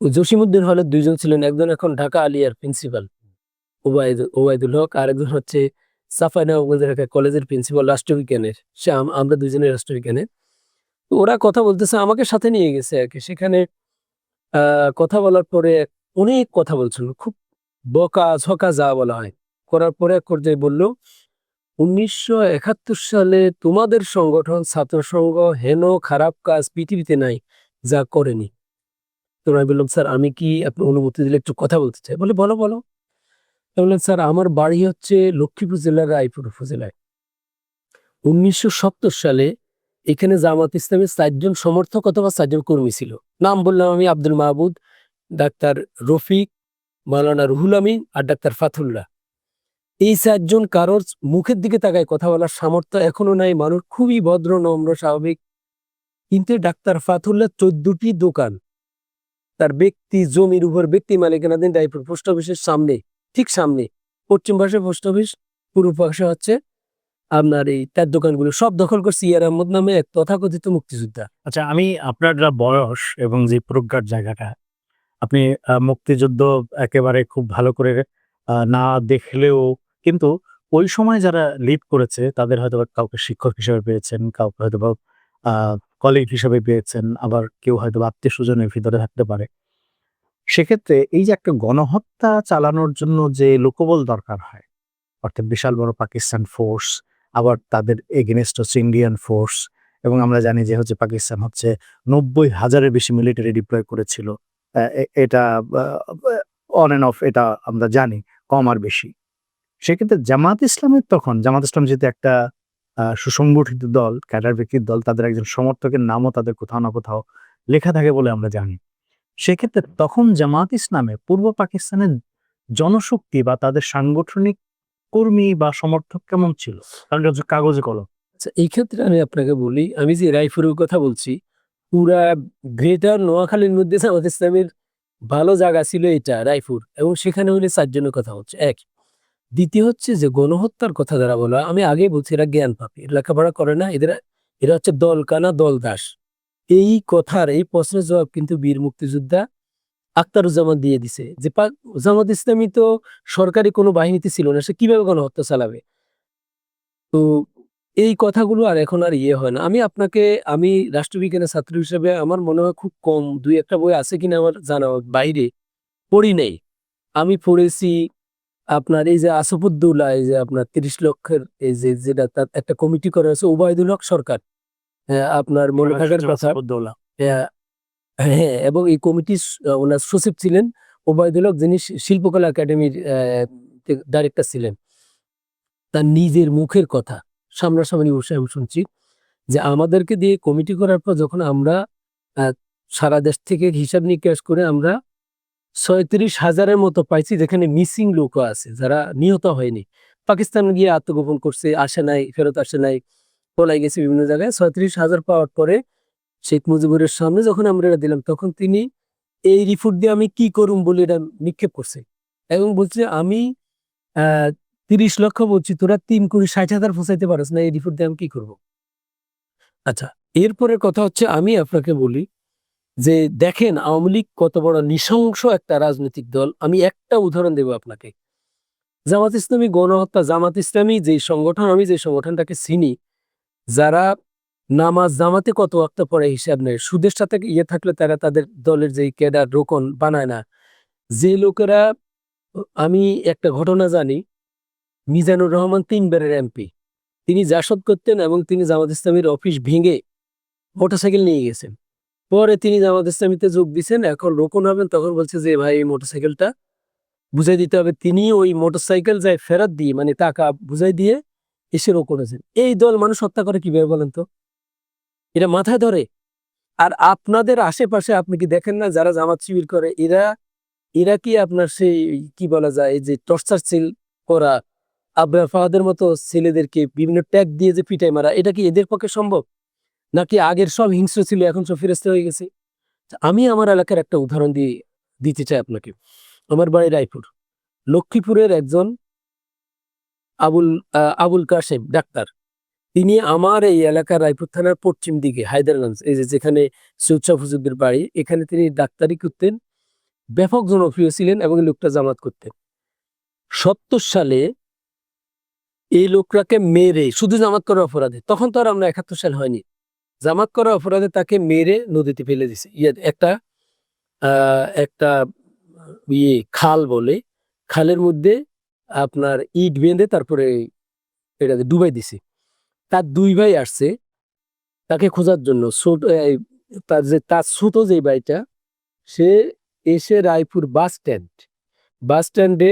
জসিমউদ্দিন হলের দুইজন ছিলেন, একজন এখন ঢাকা আলিয়ার প্রিন্সিপাল ওবায়দুল হক, আর একজন হচ্ছে সাফাইনগঞ্জের একটা কলেজের প্রিন্সিপাল রাষ্ট্রবিজ্ঞানের, সে আমরা দুইজনের রাষ্ট্রবিজ্ঞানের। তো ওরা কথা বলতেছে, আমাকে সাথে নিয়ে গেছে আর কি। সেখানে কথা বলার পরে অনেক কথা বলছিল, খুব বকা ঝকা যা বলা হয় করার পরে এক পর্যায়ে বলল, 1971 সালে তোমাদের সংগঠন ছাত্র সংঘ হেন খারাপ কাজ পৃথিবীতে নাই যা করেনি। তো আমি বললাম, স্যার আমি কি আপনি অনুমতি দিলে একটু কথা বলতে চাই? বলে বলো বলো। আমি বললাম, স্যার আমার বাড়ি হচ্ছে লক্ষ্মীপুর জেলার রায়পুর উপজেলায়। 1970 সালে এখানে জামাত ইসলামের 4জন সমর্থক অথবা 4জন কর্মী ছিল। নাম বললাম আমি, আব্দুল মাহবুদ, ডাক্তার রফিক, মাওলানা রুহুল আমিন আর ডাক্তার ফাথুল্লাহ। এই 4জন কারোর মুখের দিকে তাকায় কথা বলার সামর্থ্য এখনো নাই। মানুষ খুবই ভদ্র, নম্র, স্বাভাবিক। কিন্তু ডাক্তার ফাথুল্লাহ 14টি দোকান, তার ব্যক্তি জমির উপর ব্যক্তি মালিকানাধীন রায়পুর পোস্ট অফিসের সামনে, ঠিক সামনে, পশ্চিম পাশে পোস্ট অফিস, পূর্ব পাশে হচ্ছে আপনার এই তার দোকানগুলো সব দখল করছে ইয়ার আহমদ নামে এক তথাকথিত মুক্তিযোদ্ধা। আচ্ছা, আমি আপনার যা বয়স এবং যে প্রজ্ঞার জায়গাটা, আপনি মুক্তিযুদ্ধ একেবারে খুব ভালো করে না দেখলেও কিন্তু ওই সময় যারা লিড করেছে তাদের হয়তোবা কাউকে শিক্ষক হিসেবে পেয়েছেন, কাউকে হয়তোবা কলিগ হিসেবে পেয়েছেন, আবার কেউ হয়তোবা আত্মীয়স্বজনের ভিতরে থাকতে পারে। সেক্ষেত্রে এই যে একটা গণহত্যা চালানোর জন্য যে লোকবল দরকার হয়, অর্থাৎ বিশাল বড় পাকিস্তান ফোর্স, আবার তাদের এগেনস্ট হচ্ছে ইন্ডিয়ান ফোর্স, এবং আমরা জানি যে হচ্ছে পাকিস্তান হচ্ছে 90,000-এর বেশি মিলিটারি ডিপ্লয় করেছিল। এটা অন অ্যান্ড অফ, এটা আমরা জানি, কম আর বেশি। সেক্ষেত্রে জামাত ইসলাম যেহেতু একটা সুসংগঠিত দল, ক্যাডার ব্যক্তির দল, তাদের একজন সমর্থকের নামও তাদের কোথাও না কোথাও লেখা থাকে বলে আমরা জানি। সেক্ষেত্রে তখন জামাত ইসলামে পূর্ব পাকিস্তানের জনশক্তি বা তাদের সাংগঠনিক কর্মী বা সমর্থক কেমন ছিল? কারণ এটা হচ্ছে কাগজে কলম। আচ্ছা, এই ক্ষেত্রে আমি আপনাকে বলি, আমি যে রায়পুরের কথা বলছি, পুরা গ্রেটার নোয়াখালীর মধ্যে জামাত ইসলামের ভালো জায়গা ছিল এটা রায়পুর, এবং সেখানে হলে 4জনের কথা হচ্ছে এক। দ্বিতীয় হচ্ছে যে গণহত্যার কথা যারা বলা, আমি আগে বলছি এরা জ্ঞান পাপী, লেখাপড়া করে না, এরা হচ্ছে দল কানা দল দাস। এই কথার এই প্রশ্নের জবাব কিন্তু বীর মুক্তিযোদ্ধা আখতারুজ্জামান দিয়ে দিছে যে জামাত ইসলামী তো সরকারি কোনো বাহিনীতে ছিল না, সে কিভাবে গণহত্যা চালাবে? তো এই কথাগুলো আর এখন আর ইয়ে হয় না। আমি রাষ্ট্রবিজ্ঞানের ছাত্র হিসেবে আমার মনে হয় খুব কম, 2-1টা বই আছে কিনা আমার জানা বাইরে পড়ি নাই। আমি পড়েছি আপনার এই যে আসফুদ্দৌলা, এই যে আপনার 30 লক্ষের এই যে যেটা তার একটা কমিটি করা হয়েছে, ওবায়দুল হক সরকার, আপনার মনে থাকার কথা। আহ, হ্যাঁ, এবং এই কমিটির ওনার সচিব ছিলেন ওবায়দুল হক, যিনি শিল্পকলা একাডেমির ডাইরেক্টর ছিলেন। তার নিজের মুখের কথা সামনাসামনি বসে আমি শুনছি যে আমাদেরকে দিয়ে কমিটি করার পর যখন আমরা সারা দেশ থেকে হিসাব নিকাশ করে আমরা 36,000-এর মতো পাইছি, যেখানে মিসিং লোকও আছে, যারা নিহত হয়নি, পাকিস্তান গিয়ে আত্মগোপন করছে, আসে নাই, ফেরত আসে নাই, পলাই গেছে বিভিন্ন জায়গায়। 36,000 পাওয়ার পরে শেখ মুজিবুরের সামনে যখন আমরা এটা দিলাম, তখন তিনি এই রিপোর্ট দিয়ে আমি কি করুম বলে এটা নিক্ষেপ করছে এবং বলছে আমি 30 লক্ষ বলছি, তোরা 3,60,000 ফসাইতে পারস না, এই রিপোর্ট দিয়ে আমি কি করবো? আচ্ছা, এরপরের কথা হচ্ছে আমি আপনাকে বলি যে দেখেন আওয়ামী লীগ কত বড় নৃশংস একটা রাজনৈতিক দল। আমি একটা উদাহরণ দেব আপনাকে। জামাত ইসলামী গণহত্যা, জামাত ইসলামী যেই সংগঠন, আমি যে সংগঠনটাকে চিনি, যারা নামাজ জামাতে কত ওয়াক্ত পড়ে হিসাব নেয়, সুদের সাথে ইয়ে থাকলে তারা তাদের দলের যেই ক্যাডার রোকন বানায় না, যে লোকেরা, আমি একটা ঘটনা জানি, মিজানুর রহমান 3 বারের এমপি, তিনি জাসদ করতেন এবং তিনি জামাত ইসলামীর অফিস ভেঙে মোটরসাইকেল নিয়ে গেছেন। পরে তিনি জামাত ইসলামীতে যোগ দিচ্ছেন, এখন রোকন হবেন, তখন বলছে যে ভাই এই মোটরসাইকেলটা বুঝাই দিতে হবে। তিনি ওই মোটরসাইকেল যায় ফেরত দিয়ে, মানে টাকা বুঝাই দিয়ে এসে রোকন আছেন। এই দল মানুষ হত্যা করে কিভাবে বলেন তো? এটা মাথায় ধরে? আর আপনাদের আশেপাশে আপনি কি দেখেন না যারা জামাত শিবির করে, এরা এরা কি আপনার সেই কি বলা যায়, এই যে টর্চার সেল করা, আবরার ফাহাদের মতো ছেলেদেরকে বিভিন্ন ট্যাগ দিয়ে যে পিটাই মারা, এটা কি এদের পক্ষে সম্ভব? নাকি আগের সব হিংস্র ছিল এখন সব ফেরেশতা হয়ে গেছে? আমি আমার এলাকার একটা উদাহরণ দিয়ে দিতে চাই আপনাকে। আমার বাড়ি রায়পুর। লক্ষ্মীপুরের একজন আবুল কাশেম ডাক্তার, তিনি আমার এই এলাকার রায়পুর থানার পশ্চিম দিকে হায়দারগঞ্জ, এই যে যেখানে সৈয়দ শাহ হুজুরদের বাড়ি, এখানে তিনি ডাক্তারি করতেন, ব্যাপক জনপ্রিয় ছিলেন এবং এই লোকটা জামাত করতেন। 70 সালে এই লোকটাকে মেরে, শুধু জামাত করার অপরাধে, তখন তো আর আমরা 71 সাল হয়নি, জামাত করার অপরাধে তাকে মেরে নদীতে ফেলে দিছে। একটা একটা খাল বলে, খালের মধ্যে আপনার ইট বেঁধে তারপরে এটাকে ডুবাই দিছে। তার 2 ভাই আসছে তাকে খোঁজার জন্য। তার ছোট যে ভাইটা, সে এসে রায়পুর বাস স্ট্যান্ডে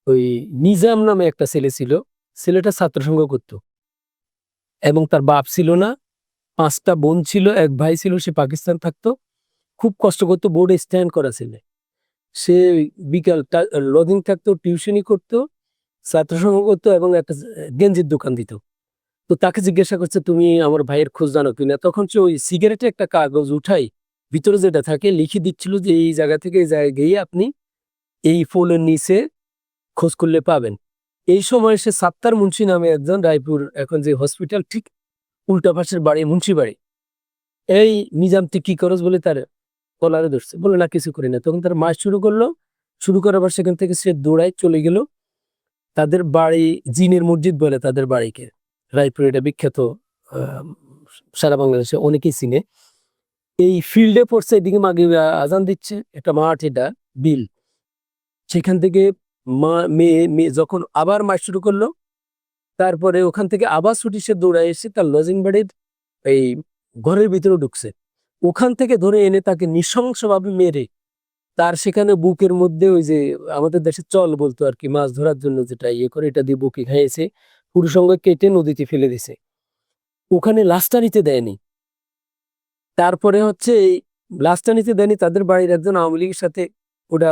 ওই নিজাম নামে একটা ছেলে ছিল, ছেলেটা ছাত্রসংঘ করতো এবং তার বাপ ছিল না, 5টা বোন ছিল, এক ভাই ছিল, সে পাকিস্তান থাকতো, খুব কষ্ট করতো, বোর্ডে স্ট্যান্ড করা ছেলে। সে বিকাল লজিং থাকতো, টিউশনি করতো, ছাত্রসংঘ করতো এবং একটা গেঞ্জির দোকান দিত। তো তাকে জিজ্ঞাসা করছে, তুমি আমার ভাইয়ের খোঁজ জানো কিনা? তখন সে ওই সিগারেটে একটা কাগজ উঠাই, ভিতরে যেটা থাকে লিখে দিচ্ছিল যে এই জায়গা থেকে এই জায়গায় গিয়ে আপনি এই ফুলের নিচে খোঁজ করলে পাবেন। এই সময় সে সাত্তার মুন্সি নামে একজন, রায়পুর এখন যে হসপিটাল ঠিক উল্টা পাশের বাড়ি, মুন্সি বাড়ি, এই নিজাম তুই কি করস বলে তার কলারে ধরছে, বলে না কিছু করি না। তখন তার মাস শুরু করলো, শুরু করার পর সেখান থেকে সে দৌড়ায় চলে গেল তাদের বাড়ি, জিনের মসজিদ বলে তাদের বাড়িকে, রায়পুর, এটা বিখ্যাত, আহ, সারা বাংলাদেশে অনেকেই চিনে। এই ফিল্ডে পড়ছে, এদিকে মাগরিব আজান দিচ্ছে, একটা মাঠ, এটা বিল, সেখান থেকে মেয়ে যখন আবার মাস শুরু করলো, তারপরে ওখান থেকে আবার ছুটি, সে দৌড়ায় এসে তার লজিং বাড়ির এই ঘরের ভিতরে ঢুকছে, ওখান থেকে ধরে এনে তাকে নৃশংসভাবে মেরে তার সেখানে বুকের মধ্যে ওই যে আমাদের দেশে চল বলতো আর কি, মাছ ধরার জন্য যেটা ইয়ে করে, এটা দিয়ে বুকে খাইয়েছে, পুরুষঙ্গ কেটে নদীতে ফেলে দিছে। ওখানে লাশটা নিতে দেয়নি। তারপরে হচ্ছে এই লাশটা নিতে দেয়নি, তাদের বাড়ির একজন আওয়ামী লীগের সাথে, ওটা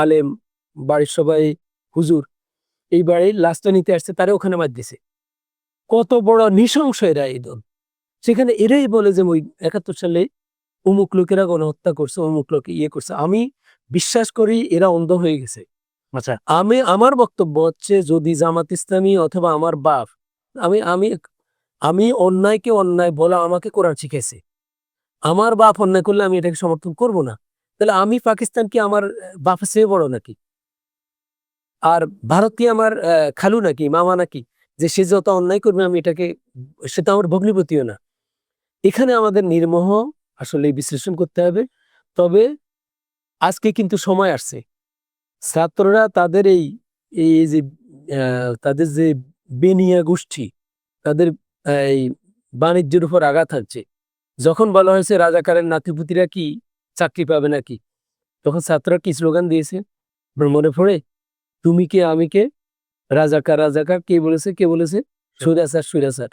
আলেম, বাড়ির সবাই হুজুর, এই বাড়ির লাশটা নিতে আসছে, তারা ওখানে মার দিছে। কত বড় নৃশংস এরা এই দল! সেখানে এরাই বলে যে ওই 71 সালে অমুক লোকেরা গণহত্যা করছে, অমুক লোকে ইয়ে করছে। আমি বিশ্বাস করি এরা অন্ধ হয়ে গেছে। আচ্ছা, আমার বক্তব্য হচ্ছে, যদি জামাত ইসলামী অথবা আমার বাপ, আমি আমি আমি অন্যায়কে অন্যায় বলা আমাকে কোরআন শিখেছে। আমার বাপ অন্যায় করলে আমি এটাকে সমর্থন করব না। তাহলে আমি পাকিস্তান কি আমার বাপের চেয়ে বড় নাকি? আর ভারত কি আমার খালু নাকি, মামা নাকি, যে সে যত অন্যায় করবে আমি এটাকে, সেটা আমার ভগ্নিপতিও না। এখানে আমাদের নির্মোহ আসলে বিশ্লেষণ করতে হবে। তবে আজকে কিন্তু সময় আসছে, ছাত্ররা তাদের এই এই যে তাদের যে বেনিয়া গোষ্ঠী, তাদের এই বাণিজ্যের উপর আঘাত হানছে। যখন বলা হয়েছে রাজাকারের নাতিপুতিরা কি চাকরি পাবে নাকি, তখন ছাত্ররা কি স্লোগান দিয়েছে আপনার মনে পড়ে? তুমি কে আমি কে, রাজাকার রাজাকার, কে বলেছে কে বলেছে? স্বৈরাচার স্বৈরাচার।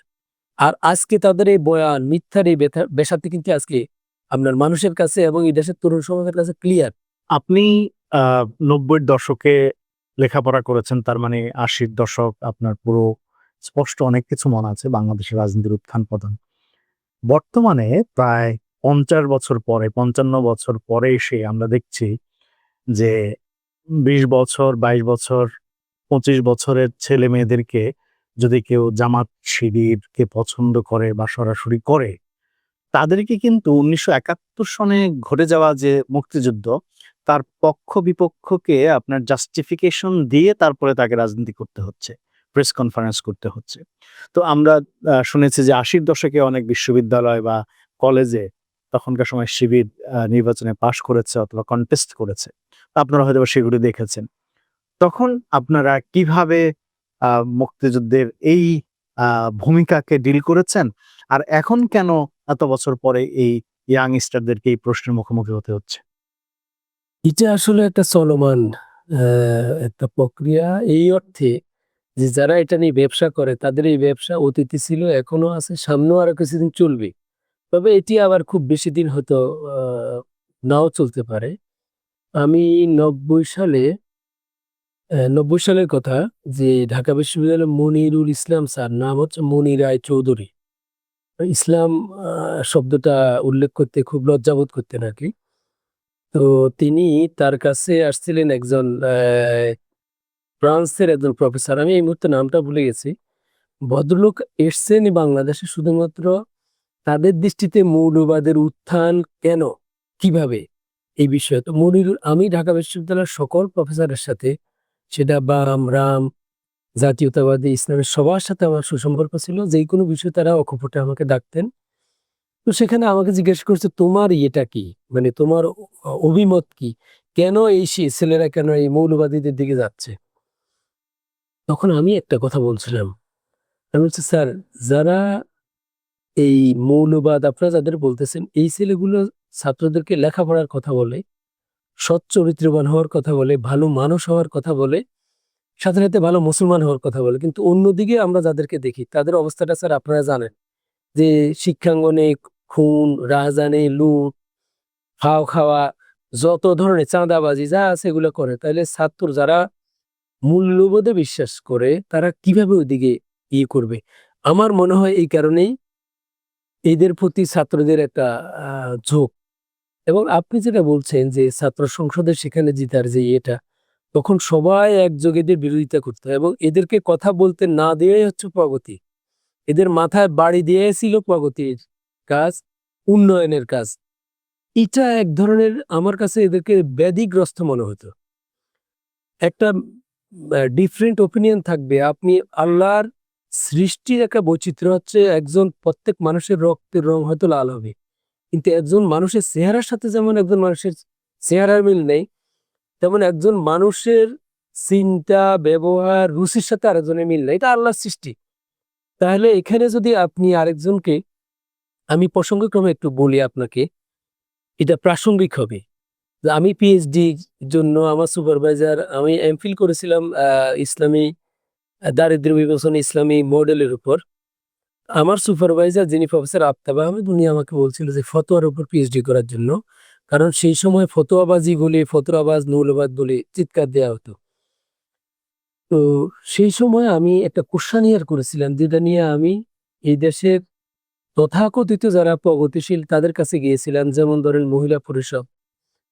আর আজকে তাদের এই বয়ান, মিথ্যার এই বেসাতে কিন্তু আজকে আপনার মানুষের কাছে এবং এই দেশের তরুণ সমাজের কাছে ক্লিয়ার। আপনি 90-এর দশকে লেখাপড়া করেছেন, তার মানে 80-র দশক আপনার পুরো স্পষ্ট অনেক কিছু মনে আছে, বাংলাদেশের রাজনীতির উত্থান পতন। বর্তমানে প্রায় 50 বছর পরে, 55 বছর পরে এসে আমরা দেখছি যে 20 বছর, 22 বছর, 25 বছরের ছেলে মেয়েদেরকে যদি কেউ জামাত শিবিরকে পছন্দ করে বা সরাসরি করে, তাদেরকে কিন্তু ১৯৭১ সনে ঘটে যাওয়া যে মুক্তিযুদ্ধ, তার পক্ষ বিপক্ষকে আপনার জাস্টিফিকেশন দিয়ে তারপরে তাকে রাজনীতি করতে হচ্ছে, প্রেস কনফারেন্স করতে হচ্ছে। তো আমরা শুনেছি যে ৮০ দশকে অনেক বিশ্ববিদ্যালয় বা কলেজে তখনকার সময় শিবির নির্বাচনে পাশ করেছে অথবা কনটেস্ট করেছে। আপনারা হয়তোবা সেগুলো দেখেছেন। তখন আপনারা কিভাবে মুক্তিযুদ্ধের এই ভূমিকাকে ডিল করেছেন? আর এখন কেন এত বছর পরে এই ইয়াংস্টারদেরকে এই প্রশ্নের মুখোমুখি হতে হচ্ছে? এটা আসলে একটা চলমান একটা প্রক্রিয়া, এই অর্থে যে যারা এটা নিয়ে ব্যবসা করে তাদের এই ব্যবসা অতীতে ছিল, এখনো আছে, সামনেও আরো কিছুদিন চলবে। তবে এটি আবার খুব বেশি দিন হয়তো নাও চলতে পারে। আমি ৯০ সালের কথা, যে ঢাকা বিশ্ববিদ্যালয়ের মনিরুল ইসলাম স্যার, নাম হচ্ছে মনি রায় চৌধুরী। ইসলাম শব্দটা উল্লেখ করতে খুব লজ্জাবোধ করতেন আর কি। তো তিনি, তার কাছে আসছিলেন একজন ফ্রান্সের একজন প্রফেসর, আমি এই মুহূর্তে নামটা ভুলে গেছি। ভদ্রলোক এসছেন বাংলাদেশে শুধুমাত্র তাদের দৃষ্টিতে মৌলবাদের উত্থান কেন, কিভাবে, এই বিষয়ে। তো আমি ঢাকা বিশ্ববিদ্যালয়ের সকল প্রফেসরের সাথে, সেটা বাম রাম জাতীয়তাবাদী ইসলামের সবার সাথে আমার সুসম্পর্ক ছিল, যে কোনো বিষয়ে তারা অকপটে আমাকে ডাকতেন। তো সেখানে আমাকে জিজ্ঞেস করছে, তোমার ইয়েটা কি, মানে তোমার অভিমত কি, কেন এই ছেলেরা কেন এই মৌলবাদীদের দিকে যাচ্ছে। তখন আমি একটা কথা বলছিলাম, আমি বলছি, স্যার, যারা এই মৌলবাদ আপনারা যাদের বলতেছেন, এই ছেলেগুলো ছাত্রদেরকে লেখাপড়ার কথা বলে, সৎ চরিত্রবান হওয়ার কথা বলে, ভালো মানুষ হওয়ার কথা বলে, সাথে সাথে ভালো মুসলমান হওয়ার কথা বলে, কিন্তু অন্যদিকে আমরা যাদেরকে দেখি তাদের অবস্থাটা স্যার আপনারা জানেন, যে শিক্ষাঙ্গনে খুন, রাহাজানি, লুট, ফাও খাওয়া, যত ধরনের চাঁদাবাজি যা আছে এগুলো করে। তাহলে ছাত্র যারা মূল্যবোধে বিশ্বাস করে তারা কিভাবে ওইদিকে ইয়ে করবে। আমার মনে হয় এই কারণেই এদের প্রতি ছাত্রদের একটা ঝোঁক। এবং আপনি যেটা বলছেন যে ছাত্র সংসদের সেখানে জিতার যে এটা, তখন সবাই একযোগে এদের বিরোধিতা করতো এবং এদেরকে কথা বলতে না দেওয়াই হচ্ছে প্রগতি। এদের মাথায় বাড়ি দিয়েছিল প্রগতির কাজ, উন্নয়নের কাজ। এটা এক ধরনের, আমার কাছে এদেরকে ব্যাধিগ্রস্ত মনে হতো। একটা ডিফারেন্ট ওপিনিয়ন থাকবে, আপনি আল্লাহর সৃষ্টির একটা বৈচিত্র্য হচ্ছে, একজন প্রত্যেক মানুষের রক্তের রং হয়তো লাল হবে, কিন্তু একজন মানুষের চেহারার সাথে যেমন একজন মানুষের চেহারার মিল নেই, তেমন একজন মানুষের চিন্তা, ব্যবহার, রুচির সাথে আরেকজনের মিল নেই। এটা আল্লাহর সৃষ্টি। তাহলে এখানে যদি আপনি আরেকজনকে, আমি প্রসঙ্গক্রমে একটু বলি আপনাকে, এটা প্রাসঙ্গিক হবে। যে আমি পিএইচডি জন্য আমার সুপারভাইজার, আমি এমফিল করেছিলাম ইসলামী দারিদ্র্য বিমোচন ইসলামী মডেলের উপর। আমার সুপারভাইজার যিনি প্রফেসর আফতাব আহমেদ, উনি আমাকে বলছিল যে ফতোয়ার উপর পিএইচডি করার জন্য, কারণ সেই সময় ফতোয়াবাজি বলে, ফতোয়াবাজ, মৌলবাদ বলে চিৎকার দেওয়া হতো। তো সেই সময় আমি একটা কোশ্চেনিয়ার করেছিলাম, যেটা নিয়ে আমি এই দেশের তথাকথিত যারা প্রগতিশীল তাদের কাছে গিয়েছিলাম, যেমন ধরেন মহিলা পরিষদ,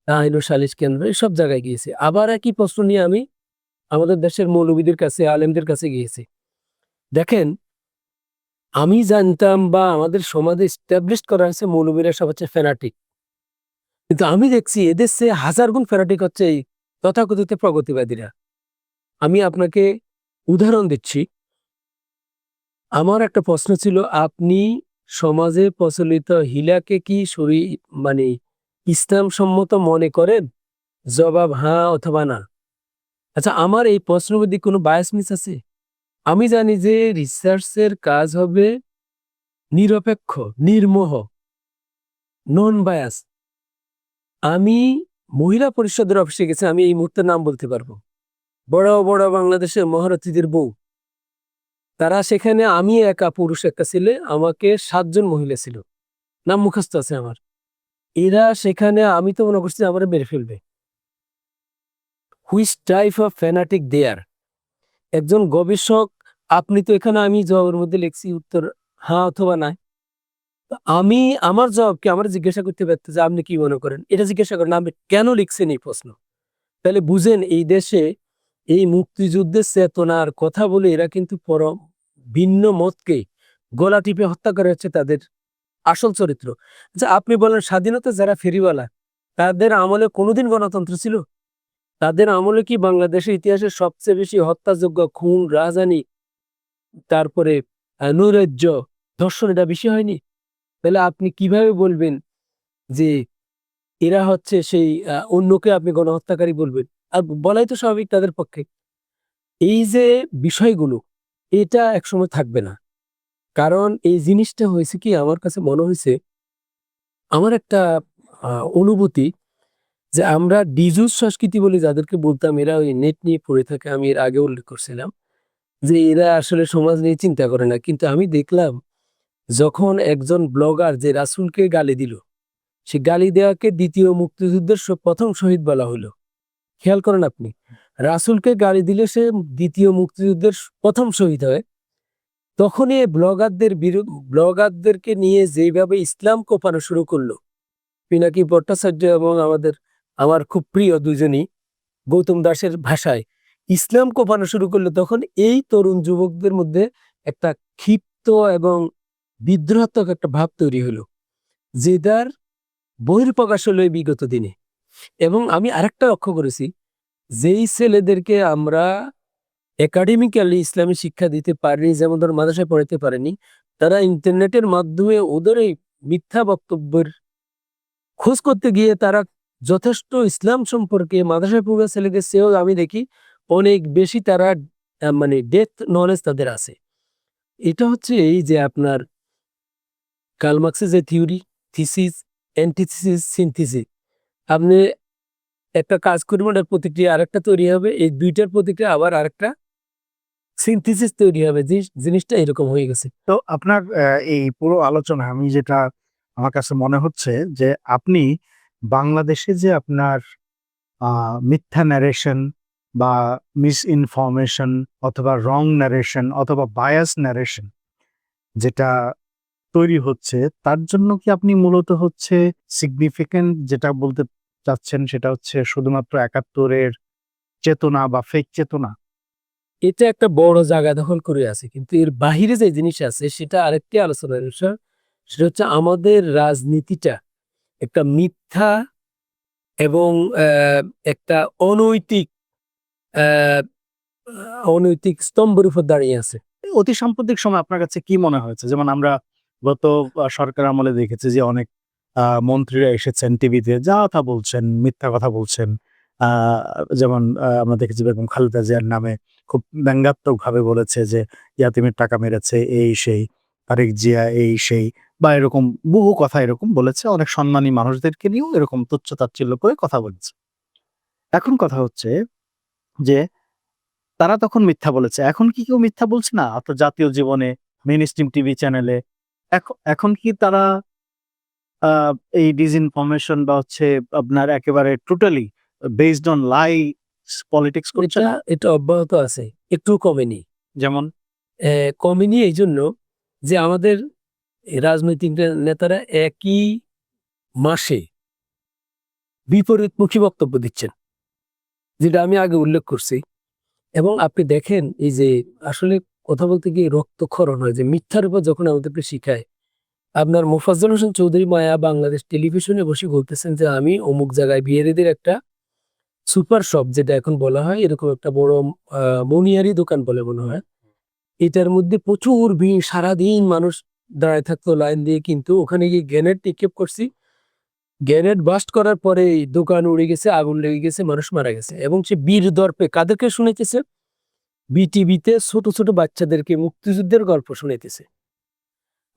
আইন ও সালিশ কেন্দ্র, এসব জায়গায় গিয়েছি। আবার একই প্রশ্ন নিয়ে আমি আমাদের দেশের মৌলবীদের কাছে, আলেমদের কাছে গিয়েছি। দেখেন, আমি জানতাম বা আমাদের সমাজে এস্টাবলিশ করা হয়েছে মৌলবীরা সব হচ্ছে ফ্যানাটিক, কিন্তু আমি দেখছি এদের চেয়ে হাজার গুণ ফ্যানাটিক হচ্ছে এই তথাকথিত প্রগতিবাদীরা। আমি আপনাকে উদাহরণ দিচ্ছি। আমার একটা প্রশ্ন ছিল, আপনি সমাজে প্রচলিত হিলাকে কি মানে ইসলাম সম্মত মনে করেন? জবাব হ্যাঁ অথবা না। আচ্ছা, আমার এই প্রশ্নের মধ্যে কোনো বায়াস মিস আছে? আমি জানি যে রিসার্চের কাজ হবে নিরপেক্ষ, নির্মোহ, নন বায়াস। আমি মহিলা পরিষদের অফিসে গেছি, আমি এই মুহূর্তে নাম বলতে পারবো, বড় বড় বাংলাদেশের মহারথীদের বউ, তারা সেখানে, আমি একা পুরুষ, একটা ছেলে, আমাকে 7 জন মহিলা ছিল, নাম মুখস্থ আছে আমার। এরা সেখানে, আমি তো মনে করছি আমার মেরে ফেলবে। হুইচ টাইপ অফ ফ্যানাটিক দেয়ার, একজন গবেষক। আপনি তো এখানে, আমি জবাবের মধ্যে লিখছি উত্তর হ্যাঁ অথবা না। আমি আমার জবাবকে আমার জিজ্ঞাসা করতে ব্যর্থ যে আপনি কি মনে করেন, এটা জিজ্ঞাসা করেন, আমি কেন লিখছেন এই প্রশ্ন। তাহলে বুঝেন, এই দেশে এই মুক্তিযুদ্ধের চেতনার কথা বলে এরা কিন্তু পরম ভিন্ন মতকে গলা টিপে হত্যা করা হচ্ছে তাদের আসল চরিত্র। আচ্ছা, আপনি বলেন স্বাধীনতা যারা ফেরিওয়ালা তাদের আমলে কোনোদিন গণতন্ত্র ছিল? তাদের আমলে কি বাংলাদেশের ইতিহাসে সবচেয়ে বেশি হত্যাযোগ্য খুন, রাজধানী, তারপরে নৈরাজ্য, ধর্ষণ এটা বেশি হয়নি? তাহলে আপনি কিভাবে বলবেন যে এরা হচ্ছে সেই অন্যকে আপনি গণহত্যাকারী বলবেন? আর বলাই তো স্বাভাবিক তাদের পক্ষে। এই যে বিষয়গুলো, এটা একসময় থাকবে না। কারণ এই জিনিসটা হয়েছে কি, আমার কাছে মনে হয়েছে, আমার একটা অনুভূতি যে আমরা ডিজুস সংস্কৃতি বলে যাদেরকে বলতাম, এরা ওই নেট নিয়ে পড়ে থাকে। আমি এর আগে উল্লেখ করছিলাম যে এরা আসলে সমাজ নিয়ে চিন্তা করে না। কিন্তু আমি দেখলাম যখন একজন ব্লগার যে রাসূলকে গালি দিল, সে গালি দেওয়াকে দ্বিতীয় মুক্তিযুদ্ধের প্রথম শহীদ বলা হলো। খেয়াল করেন আপনি, রাসূলকে গালি দিলে সে দ্বিতীয় মুক্তিযুদ্ধের প্রথম শহীদ হয়। তখনই ব্লগারদেরকে নিয়ে যেভাবে ইসলাম কোপানো শুরু করলো, পিনাকি ভট্টাচার্য এবং আমার খুব প্রিয় দুজনই গৌতম দাসের ভাষায় ইসলাম কোপানো শুরু করলো, তখন এই তরুণ যুবকদের মধ্যে একটা ক্ষিপ্ত এবং বিদ্রোহাত্মক একটা ভাব তৈরি হলো, যেটার বহিঃপ্রকাশ হলো এই বিগত দিনে। এবং আমি আরেকটা লক্ষ্য করেছি, যেই ছেলেদেরকে আমরা একাডেমিক্যালি ইসলামী শিক্ষা দিতে পারিনি, যেমন ধর মাদ্রাসায় পড়াতে পারেনি, তারা ইন্টারনেটের মাধ্যমে ওদের এই মিথ্যা বক্তব্যের খোঁজ করতে গিয়ে তারা যথেষ্ট ইসলাম সম্পর্কে মাদ্রাসায় পড়া ছেলেদের চেয়েও আমি দেখি অনেক বেশি তারা মানে ডেপথ নলেজ তাদের আছে। এটা হচ্ছে এই যে আপনার কার্ল মার্ক্সের যে থিওরি, থিসিস, অ্যান্টিথিসিস, সিনথিসিস, আপনি একটা কাজ করবেন, ওটার প্রতিক্রিয়া আরেকটা তৈরি হবে, এই দুইটার প্রতিক্রিয়া আবার আরেকটা সিনথিসিস তৈরি হবে। জিনিসটা এরকম হয়ে গেছে। তো আপনার এই পুরো আলোচনা আমি যেটা আমার কাছে মনে হচ্ছে যে আপনি বাংলাদেশে যে আপনার মিথ্যা ন্যারেশন বা মিস ইনফরমেশন অথবা রং ন্যারেশন অথবা বায়াস ন্যারেশন যেটা তৈরি হচ্ছে, তার জন্য কি আপনি মূলত হচ্ছে সিগনিফিকেন্ট যেটা বলতে চাচ্ছেন সেটা হচ্ছে শুধুমাত্র ৭১-এর চেতনা বা ফেক চেতনা? এটা একটা বড় জায়গা দখল করে আছে, কিন্তু এর বাহিরে যে জিনিস আছে সেটা আরেকটি আলোচনার বিষয়। সেটা হচ্ছে আমাদের রাজনীতিটা একটা মিথ্যা এবং একটা অনৈতিক আহ, অনৈতিক স্তম্ভের উপর দাঁড়িয়ে আছে। অতি সাম্প্রতিক সময় আপনার কাছে কি মনে হয়েছে? যেমন আমরা গত সরকার আমলে দেখেছি যে অনেক মন্ত্রীরা এসেছেন টিভিতে যা কথা বলছেন, মিথ্যা কথা বলছেন। আ যেমন আমরা দেখেছি বেগম খালেদা জিয়ার নামে খুব ব্যঙ্গাত্মকভাবে বলেছে যে ইয়াতিমের টাকা মেরেছে এই সেই, তারেক জিয়া এই সেই বা এরকম বহু কথা এরকম বলেছে। অনেক সম্মানী মানুষদেরকে নিয়েও এরকম তুচ্ছ-তাচ্ছিল্য করে কথা বলেছে। এখন কথা হচ্ছে যে তারা তখন মিথ্যা বলেছে। এখন কি কেউ মিথ্যা বলছে না? জাতীয় জীবনে, মেইনস্ট্রিম টিভি চ্যানেলে। এখন কি তারা আ এই ডিসইনফরমেশন বা হচ্ছে আপনার একেবারে totally based on lies politics করছে এটা না? এটা অব্যাহত আছে, একটু কমেনি। যেমন কমেনি এই জন্য যে আমাদের রাজনৈতিক নেতারা একই মাসে বিপরীতমুখী বক্তব্য দিচ্ছেন, যেটা আমি আগে উল্লেখ করছি। এবং আপনি দেখেন এই যে আসলে কথা বলতে গিয়ে রক্তক্ষরণ হয়, যে মিথ্যার উপর যখন আমাদেরকে শিখায়। আপনার মোফাজ্জল হোসেন চৌধুরী মায়া বাংলাদেশ টেলিভিশনে বসে বলতেছেন যে আমি অমুক জায়গায় বিহারিদের একটা সুপার শপ, যেটা এখন বলা হয়, এরকম একটা বড় মনিয়ারি দোকান বলে মনে হয়, এটার মধ্যে প্রচুর ভিড়, সারাদিন মানুষ দাঁড়ায় থাকতো লাইন দিয়ে, কিন্তু ওখানে গিয়ে গ্রেনেড নিক্ষেপ করছি, গ্রেনেড বাস্ট করার পরে এই দোকান উড়ে গেছে, আগুন লেগে গেছে, মানুষ মারা গেছে। এবং সে বীর দর্পে কাদেরকে শুনাইতেছে? বিটিভিতে ছোট ছোট বাচ্চাদেরকে মুক্তিযুদ্ধের গল্প শুনাইতেছে।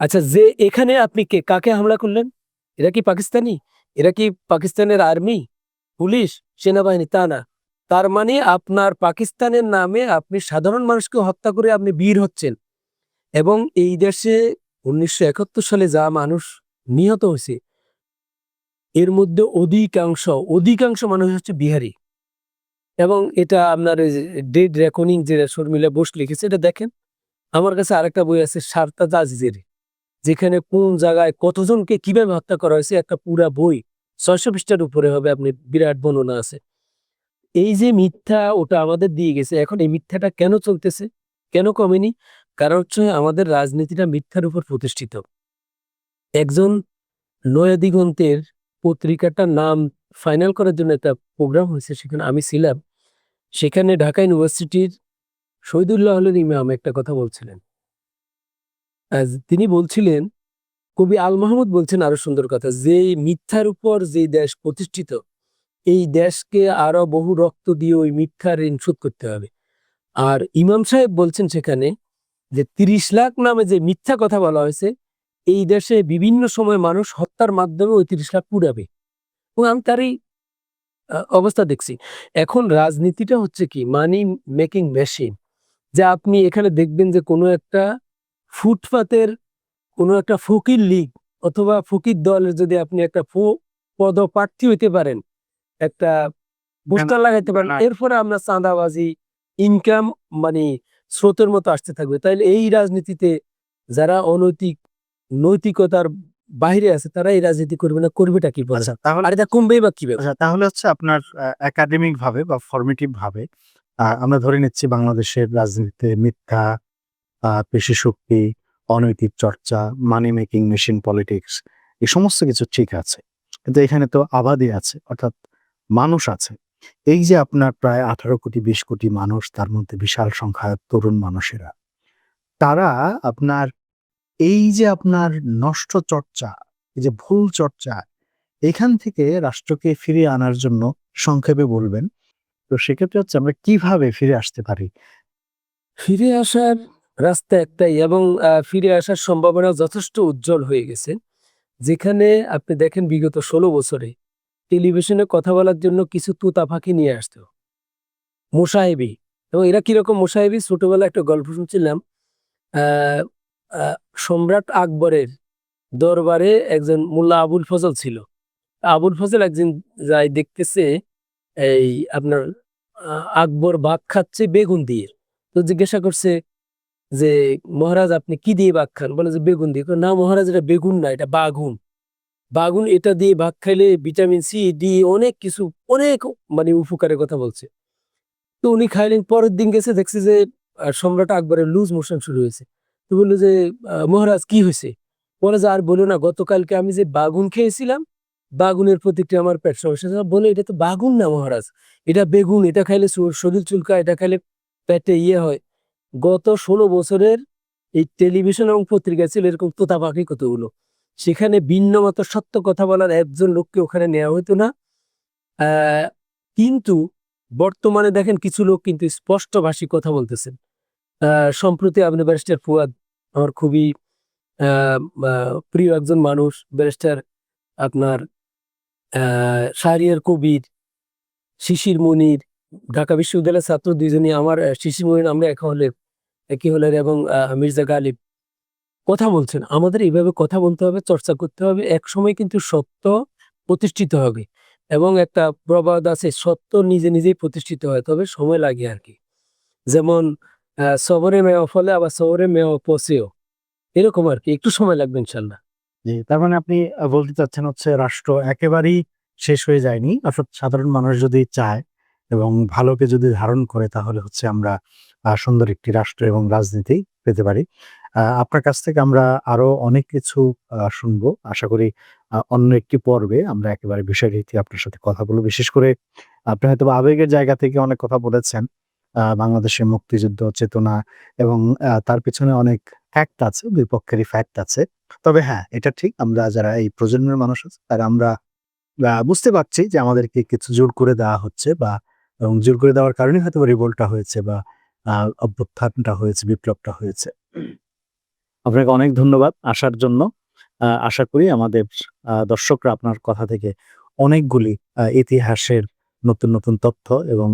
আচ্ছা, যে এখানে আপনি কাকে হামলা করলেন? এরা কি পাকিস্তানি? এরা কি পাকিস্তানের আর্মি, পুলিশ, সেনাবাহিনী? তা না। তার মানে আপনার পাকিস্তানের নামে আপনি সাধারণ মানুষকে হত্যা করে আপনি বীর হচ্ছেন। এবং এই দেশে ১৯৭১ সালে যা মানুষ নিহত হয়েছে, এর মধ্যে অধিকাংশ মানুষ হচ্ছে বিহারি। এবং এটা আপনার ডেড রেকনিং যেটা শর্মিলা বোস লিখেছে, এটা দেখেন। আমার কাছে আরেকটা বই আছে সারতাজ আজিজের, যেখানে কোন জায়গায় কতজনকে কিভাবে হত্যা করা হয়েছে, একটা পুরা বই ৬০০ পৃষ্ঠার উপরে হবে, আপনি বিরাট বর্ণনা আছে। এই যে মিথ্যা, ওটা আমাদের দিয়ে গেছে। এখন এই মিথ্যাটা কেন চলতেছে, কেন কমেনি? কারণ হচ্ছে আমাদের রাজনীতিটা মিথ্যার উপর প্রতিষ্ঠিত। একজন নয়া দিগন্তের পত্রিকাটার নাম ফাইনাল করার জন্য একটা প্রোগ্রাম হয়েছে, সেখানে আমি ছিলাম। সেখানে ঢাকা ইউনিভার্সিটির শহীদুল্লাহ আল ইমাম একটা কথা বলছিলেন। তিনি বলছিলেন, কবি আল মাহমুদ বলছেন আরো সুন্দর কথা, যে মিথ্যার উপর যে দেশ প্রতিষ্ঠিত, এই দেশকে আরো বহু রক্ত দিয়ে ওই মিথ্যার ঋণ শোধ করতে হবে। আর ইমাম সাহেব বলছেন সেখানে যে 30 লাখ নামে যে মিথ্যা কথা বলা হয়েছে, এই দেশে বিভিন্ন সময় মানুষ হত্যার মাধ্যমে ওই 30 লাখ পুরাবে। এবং আমি তারই অবস্থা দেখছি। এখন রাজনীতিটা হচ্ছে কি, মানি মেকিং মেশিন। যে আপনি এখানে দেখবেন যে কোনো একটা ফুটপাতের কোনো একটা ফকির লীগ অথবা ফকির দলের যদি আপনি একটা পদপ্রার্থী হইতে পারেন, একটা পোস্টার লাগাইতে পারেন, এরপরে আমরা চাঁদাবাজি, ইনকাম মানে স্রোতের মতো আসতে থাকবে। তাইলে এই রাজনীতিতে যারা নৈতিকতার বাইরে আছে তারা এই রাজনীতি করবে না, করবেটা কি বলে? আচ্ছা, তাহলে আর এটা কমবেই বা কিভাবে? আচ্ছা, তাহলে হচ্ছে আপনার একাডেমিক ভাবে বা ফরমেটিভ ভাবে আমরা ধরে নিচ্ছি বাংলাদেশের রাজনীতিতে মিথ্যা, পেশি শক্তি, অনৈতিক চর্চা, মানি মেকিং মেশিন পলিটিক্স, এই সমস্ত কিছু ঠিক আছে। কিন্তু এখানে তো আবাদি আছে, অর্থাৎ মানুষ আছে। এই যে আপনার প্রায় 18 কোটি 20 কোটি মানুষ, তার মধ্যে বিশাল সংখ্যা তরুণ মানুষেরা, তারা আপনার এই যে আপনার নষ্ট চর্চা, এই যে ভুল চর্চা, এখান থেকে রাষ্ট্রকে ফিরিয়ে আনার জন্য সংক্ষেপে বলবেন। তো সেক্ষেত্রে হচ্ছে আমরা কিভাবে ফিরে আসতে পারি? ফিরে আসার রাস্তা একটাই, এবং ফিরে আসার সম্ভাবনা যথেষ্ট উজ্জ্বল হয়ে গেছে। যেখানে আপনি দেখেন বিগত 16 বছরে টেলিভিশনে কথা বলার জন্য কিছু তোতা পাখি নিয়ে আসতো, মোসাহেবি। এবং এরা কিরকম মোসাহেবি, ছোটবেলায় একটা গল্প শুনছিলাম। আহ আহ, সম্রাট আকবরের দরবারে একজন মোল্লা আবুল ফজল ছিল। আবুল ফজল একদিন যাই দেখতেছে এই আপনার আকবর ভাত খাচ্ছে বেগুন দিয়ে। তো জিজ্ঞাসা করছে যে, মহারাজ আপনি কি দিয়ে ভাত খান? বলে যে বেগুন দিয়ে। কয়, না মহারাজ, এটা বেগুন না, এটা বাগুন। বাগুন, এটা দিয়ে ভাত খাইলে ভিটামিন সি ডি অনেক কিছু, অনেক মানে উপকারের কথা বলছে। তো উনি খাইলেন, পরের দিন গেছে, দেখছে যে সম্রাট আকবরের লুজ মোশন শুরু হয়েছে। তো বললো যে, মহারাজ কি হয়েছে? বলে যে, আর বলো না, গতকালকে আমি যে বাগুন খেয়েছিলাম, বাগুনের প্রতিক্রিয়া আমার পেট সমস্যা হয়েছে। বলে, এটা তো বাগুন না মহারাজ, এটা বেগুন, এটা খাইলে শরীর চুলকায়, এটা খাইলে পেটে ইয়ে হয়। গত 16 বছরের এই টেলিভিশন এবং পত্রিকায় ছিল এরকম তোতা পাখি কতগুলো। সেখানে ভিন্ন মত সত্য কথা বলার একজন লোককে ওখানে নেওয়া হতো না। আহ কিন্তু বর্তমানে দেখেন কিছু লোক কিন্তু স্পষ্টভাষী কথা বলতেছেন। সম্প্রতি আপনি ব্যারিস্টার ফুয়াদ, আমার খুবই প্রিয় একজন মানুষ, ব্যারিস্টার আপনার শাহরিয়ার কবির, শিশির মনির, ঢাকা বিশ্ববিদ্যালয়ের ছাত্র দুইজনই আমার, শিশির মনির আমরা একই হলের, এবং মির্জা গালিব কথা বলছেন। আমাদের এইভাবে কথা বলতে হবে, চর্চা করতে হবে। এক সময় কিন্তু সত্য প্রতিষ্ঠিত হবে, এবং একটা প্রবাদ আছে, সত্য নিজে নিজেই প্রতিষ্ঠিত হয়, তবে সময় লাগে আর কি। যেমন সবরে মেওয়া ফলে, আবার সবরে মেওয়া পচেও, এরকম আর কি, একটু সময় লাগবে ইনশাল্লাহ। জি, তার মানে আপনি বলতে চাচ্ছেন হচ্ছে রাষ্ট্র একেবারেই শেষ হয়ে যায়নি। অর্থাৎ সাধারণ মানুষ যদি চায় এবং ভালোকে যদি ধারণ করে, তাহলে হচ্ছে আমরা সুন্দর একটি রাষ্ট্র এবং রাজনীতি পেতে পারি। আপনার কাছ থেকে আমরা আরো অনেক কিছু শুনবো। আশা করি অন্য একটি পর্বে আমরা একেবারে বিষয়ভিত্তিক আপনার সাথে কথা বলবো। বিশেষ করে আপনি হয়তোবা আবেগের জায়গা থেকে অনেক কথা বলেছেন। বাংলাদেশের মুক্তিযুদ্ধ চেতনা এবং তার পেছনে অনেক ফ্যাক্ট আছে, বিপক্ষেরই ফ্যাক্ট আছে। তবে হ্যাঁ, এটা ঠিক, আমরা যারা এই প্রজন্মের মানুষ আছে তারা আমরা বুঝতে পারছি যে আমাদেরকে কিছু জোর করে দেওয়া হচ্ছে, বা এবং জোর করে দেওয়ার কারণে হয়তো রিভোল্টটা হয়েছে, বা অভ্যুত্থানটা হয়েছে, বিপ্লবটা হয়েছে। আপনাকে অনেক ধন্যবাদ আসার জন্য। আশা করি আমাদের দর্শকরা আপনার কথা থেকে অনেকগুলি ইতিহাসের নতুন নতুন তথ্য এবং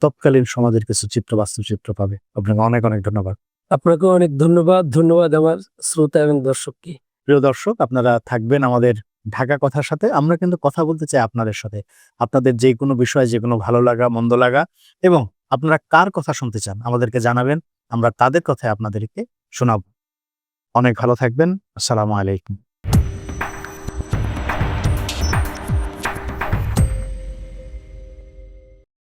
তৎকালীন সমাজের কিছু বাস্তবচিত্র পাবে। আপনাকে অনেক অনেক ধন্যবাদ। আপনাকেও অনেক ধন্যবাদ। ধন্যবাদ আমার শ্রোতা এবং দর্শককে। প্রিয় দর্শক, আপনারা থাকবেন আমাদের ঢাকা কথার সাথে। আমরা কিন্তু কথা বলতে চাই আপনাদের সাথে। আপনাদের যে কোনো বিষয়ে, যে কোনো ভালো লাগা, মন্দ লাগা, এবং আপনারা কার কথা শুনতে চান আমাদেরকে জানাবেন। আমরা তাদের কথায় আপনাদেরকে শোনাবো। অনেক ভালো থাকবেন। আসসালামু আলাইকুম।